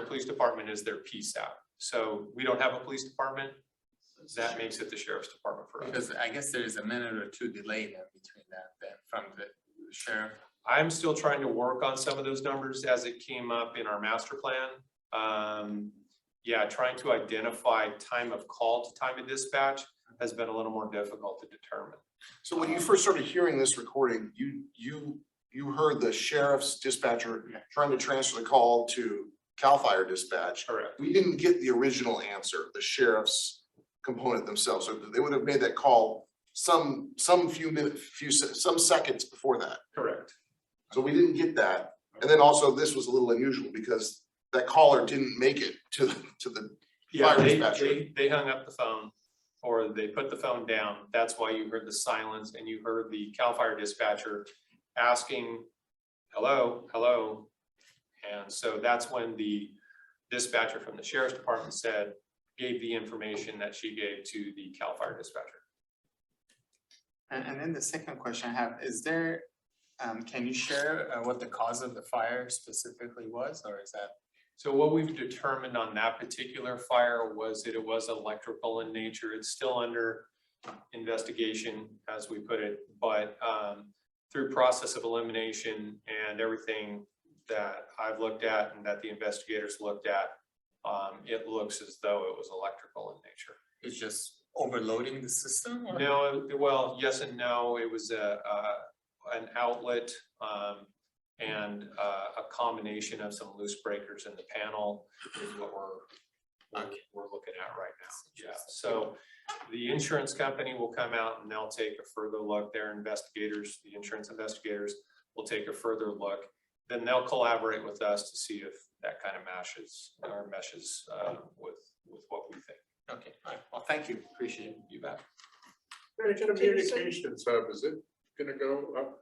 police department is their PSAP. So we don't have a police department. That makes it the Sheriff's Department for us. Because I guess there's a minute or two delay then between that then from the sheriff. I'm still trying to work on some of those numbers as it came up in our master plan. Yeah, trying to identify time of call to time of dispatch has been a little more difficult to determine. So when you first started hearing this recording, you heard the sheriff's dispatcher trying to transfer the call to CAL FIRE dispatch. Correct. We didn't get the original answer, the sheriff's component themselves, so they would have made that call some seconds before that. Correct. So we didn't get that, and then also this was a little unusual because that caller didn't make it to the Yeah, fire dispatcher. they hung up the phone or they put the phone down. That's why you heard the silence and you heard the CAL FIRE dispatcher asking, hello, hello. And so that's when the dispatcher from the sheriff's department gave the information that she gave to the CAL FIRE dispatcher. And then the second question I have, is there, can you share what the cause of the fire specifically was, or is that? So what we've determined on that particular fire was that it was electrical in nature. It's still under investigation, as we put it, but through process of elimination and everything that I've looked at and that the investigators looked at, it looks as though it was electrical in nature. It's just overloading the system? Or? No, well, yes and no. It was an outlet and a combination of some loose breakers in the panel is what we're looking at right now. Yeah, so the insurance company will come out and they'll take a further look. Their investigators, the insurance investigators will take a further look. Then they'll collaborate with us to see if that kind of meshes with what we think. Okay, all right. Well, thank you. Appreciate it. You bet. Communications hub, is it gonna go up?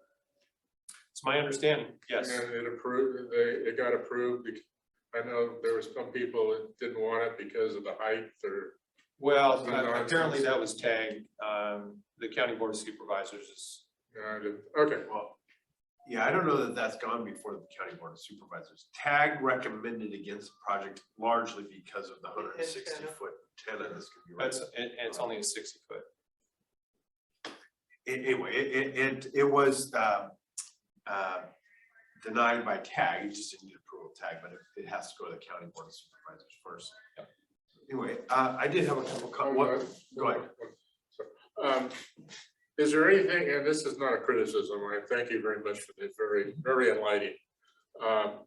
It's my understanding, yes. And it approved, it got approved. I know there were some people that didn't want it because of the height or. Well, some nonsense. apparently that was tagged. The county board of supervisors is. Yeah, I did. Okay, Well, yeah, I don't know that that's gone before the county board of supervisors. TAG recommended against the project largely because of the 160-foot antenna. This could be right. It's only a 60 foot. Anyway, it was denied by TAG. It just didn't get approval of TAG, but it has to go to the county board of supervisors first. Yep. Anyway, I did have a couple go ahead. Is there anything, and this is not a criticism, I thank you very much for this, very enlightening.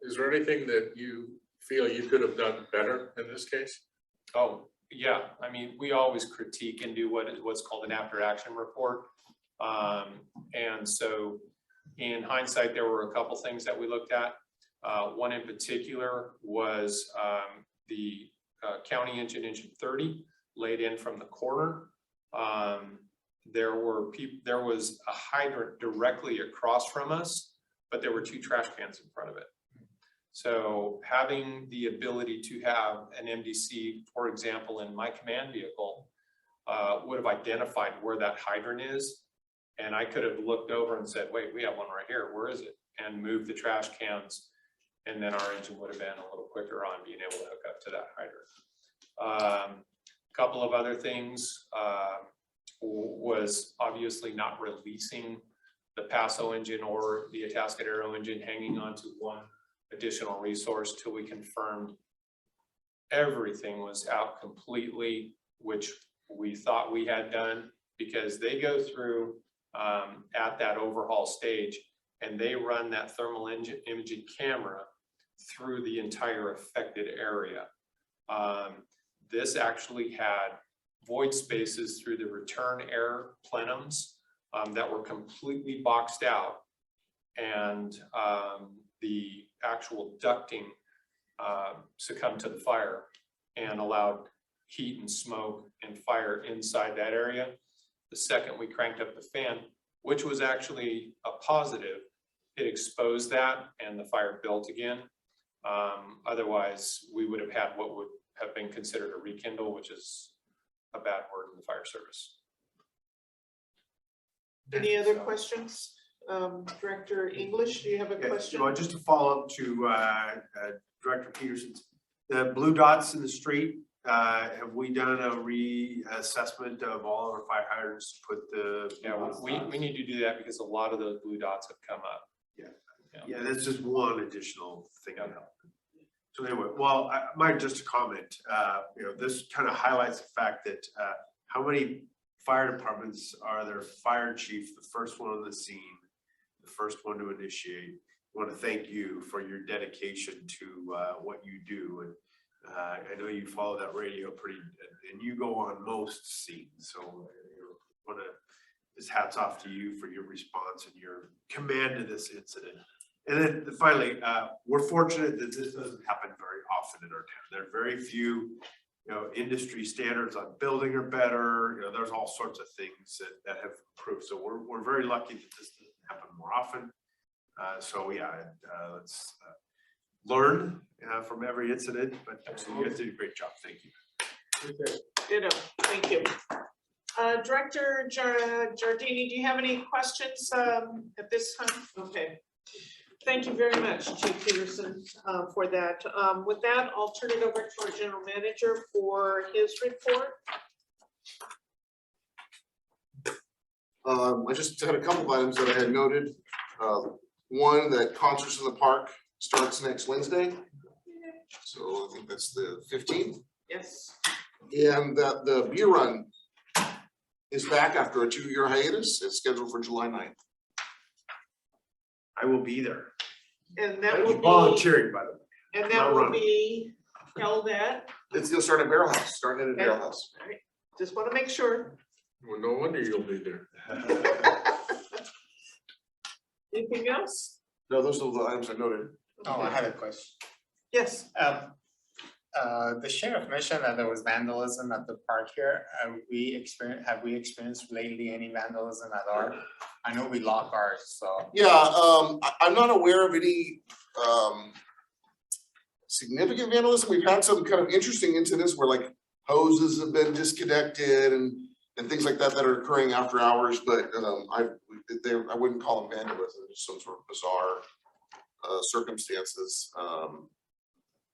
Is there anything that you feel you could have done better in this case? Oh, yeah. I mean, we always critique and do what's called an after action report. And so in hindsight, there were a couple things that we looked at. One in particular was the county engine 30 laid in from the corner. There was a hydrant directly across from us, but there were 2 trash cans in front of it. So having the ability to have an MDC, for example, in my command vehicle, would have identified where that hydrant is. And I could have looked over and said, wait, we have one right here. Where is it? And moved the trash cans. And then our engine would have been a little quicker on being able to hook up to that hydrant. Couple of other things was obviously not releasing the Paso engine or the Atascadero engine, hanging on to one additional resource till we confirmed everything was out completely, which we thought we had done, because they go through at that overhaul stage and they run that thermal imaging camera through the entire affected area. This actually had void spaces through the return air plenums that were completely boxed out, and the actual ducting succumbed to the fire and allowed heat and smoke and fire inside that area. The second we cranked up the fan, which was actually a positive, it exposed that and the fire built again. Otherwise, we would have had what would have been considered a rekindle, which is a bad word in the fire service. Any other questions? Director English, do you have a Okay, question? so just to follow up to Director Peterson's, the blue dots in the street, have we done a reassessment of all of our fire hydrants to put the? Yeah, we need to do that because a lot of those blue dots have come up. Yeah, that's just one additional thing. So anyway, well, I might just comment, this kind of highlights the fact that how many fire departments are their fire chief, the first one on the scene, the first one to initiate. I want to thank you for your dedication to what you do. And I know you follow that radio pretty, and you go on most scenes. So I want to, this hats off to you for your response and your command to this incident. And then finally, we're fortunate that this doesn't happen very often in our town. There are very few, industry standards on building are better. There's all sorts of things that have improved. So we're very lucky that this doesn't happen more often. So yeah, let's learn from every incident, but you guys did a great job. Thank you. Ditto, thank you. Director Giardini, do you have any questions at this time? Okay. Thank you very much, Chief Peterson, for that. With that, I'll turn it over to our general manager for his report. I just had a couple of items that I had noted. One, that Concerts in the Park starts next Wednesday. So I think that's the 15th. Yes. And that the beer run is back after a 2-year hiatus. It's scheduled for July 9th. I will be there. And that will be, volunteering, by the way. and that will be held at, It's gonna start at Barrel House, starting at a Barrel House. all right, just want to make sure. Well, no wonder you'll be there. Anything else? No, those are the items I noted. Oh, I had a question. Yes. The sheriff mentioned that there was vandalism at the park here. Have we experienced lately any vandalism at our? I know we lock ours, so. Yeah, I'm not aware of any significant vandalism. We've had some kind of interesting incidents where like hoses have been disconnected and things like that are occurring after hours, but I wouldn't call them vandalism, just some sort of bizarre circumstances.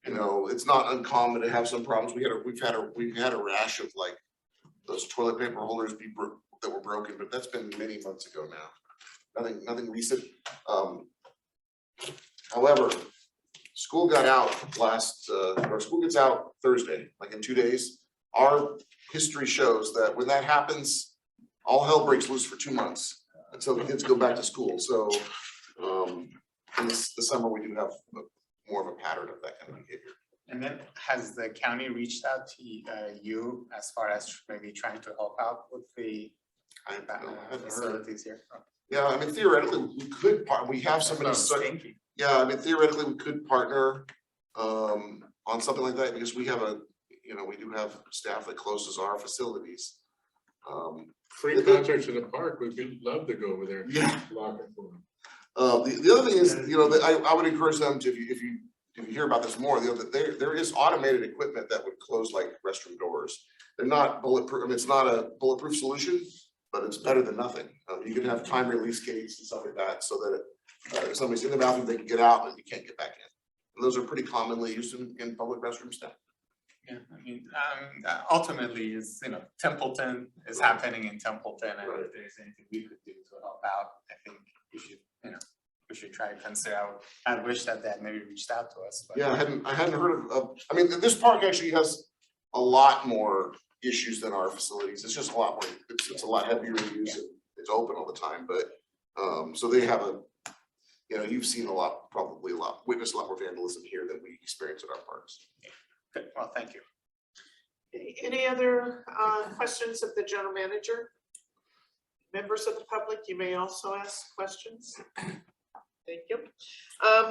It's not uncommon to have some problems. We've had a rash of like those toilet paper holders that were broken, but that's been many months ago now. Nothing recent. However, school got out school gets out Thursday, like in 2 days. Our history shows that when that happens, all hell breaks loose for 2 months until the kids go back to school. So in the summer, we do have more of a pattern of that kind of behavior. And then has the county reached out to you as far as maybe trying to help out with the facilities here? Yeah, I mean, theoretically, we could, we have somebody, yeah, I mean, theoretically, we could partner on something like that because we have we do have staff that closes our facilities. Free concerts in the park, we'd love to go over there. Yeah. Lock it for them. The other thing is, that I would encourage them to, if you hear about this more, that there is automated equipment that would close like restroom doors. They're not bulletproof. I mean, it's not a bulletproof solution, but it's better than nothing. You can have time release gates and stuff like that, so that if somebody's in the bathroom, they can get out and you can't get back in. And those are pretty commonly used in public restrooms now. Yeah, I mean, ultimately is, Templeton is happening in Templeton, and if there's anything we could do to help out, I think we should, we should try to consider out. I wish that they had maybe reached out to us, but. Yeah, I hadn't heard of, I mean, this park actually has a lot more issues than our facilities. It's just a lot more, it's a lot heavier to use. It's open all the time, but, so they have you've seen witnessed a lot more vandalism here than we experience at our parks. Good, well, thank you. Any other questions of the general manager? Members of the public, you may also ask questions. Thank you.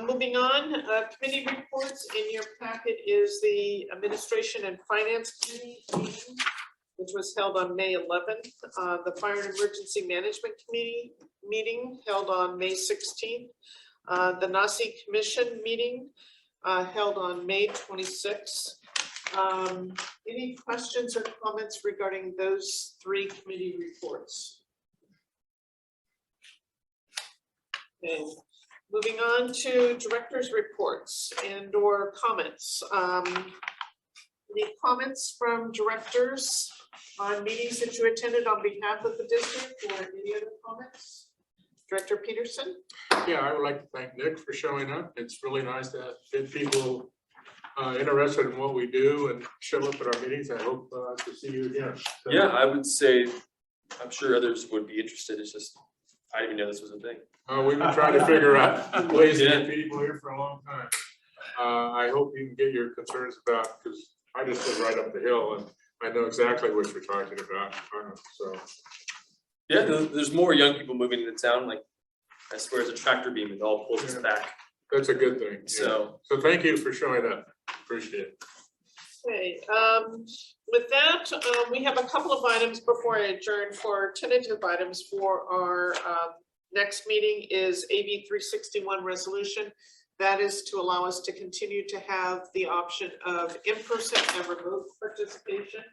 Moving on, committee reports. In your packet is the Administration and Finance Committee meeting, which was held on May 11th. The Fire and Emergency Management Committee meeting held on May 16th. The NACI Commission meeting held on May 26th. Any questions or comments regarding those 3 committee reports? Okay. Moving on to directors' reports and or comments. Any comments from directors on meetings that you attended on behalf of the district, or any other comments? Director Peterson? Yeah, I would like to thank Nick for showing up. It's really nice to get people interested in what we do and show up at our meetings. I hope to see you again. So, Yeah, I would say I'm sure others would be interested, it's just, I didn't even know this was a thing. We've been trying to figure out ways to get people here for a long time. I hope you can get your concerns about, because I just live right up the hill and I know exactly what you're talking about, so. Yeah, there's more young people moving into town, like, I swear it's a tractor beam, it all pulls us back, That's a good thing. Yeah. So thank you for showing up. Appreciate it. Okay, with that, we have a couple of items before I adjourn. For tentative items for our next meeting is AB 361 resolution. That is to allow us to continue to have the option of in-person and remote participation.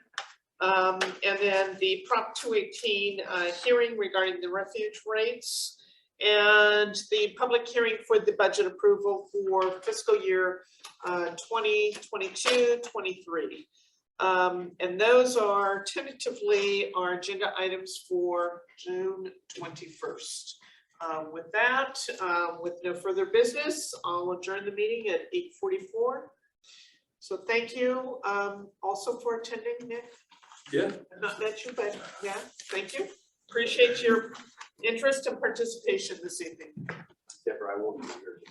And then the Prop 218 hearing regarding the refuge rates. And the public hearing for the budget approval for fiscal year 2022-23. And those are tentatively our agenda items for June 21st. With that, with no further business, I'll adjourn the meeting at 8:44. So thank you also for attending, Nick. Yeah. I've not met you, but yeah, thank you. Appreciate your interest and participation this evening. Deborah, I won't be here.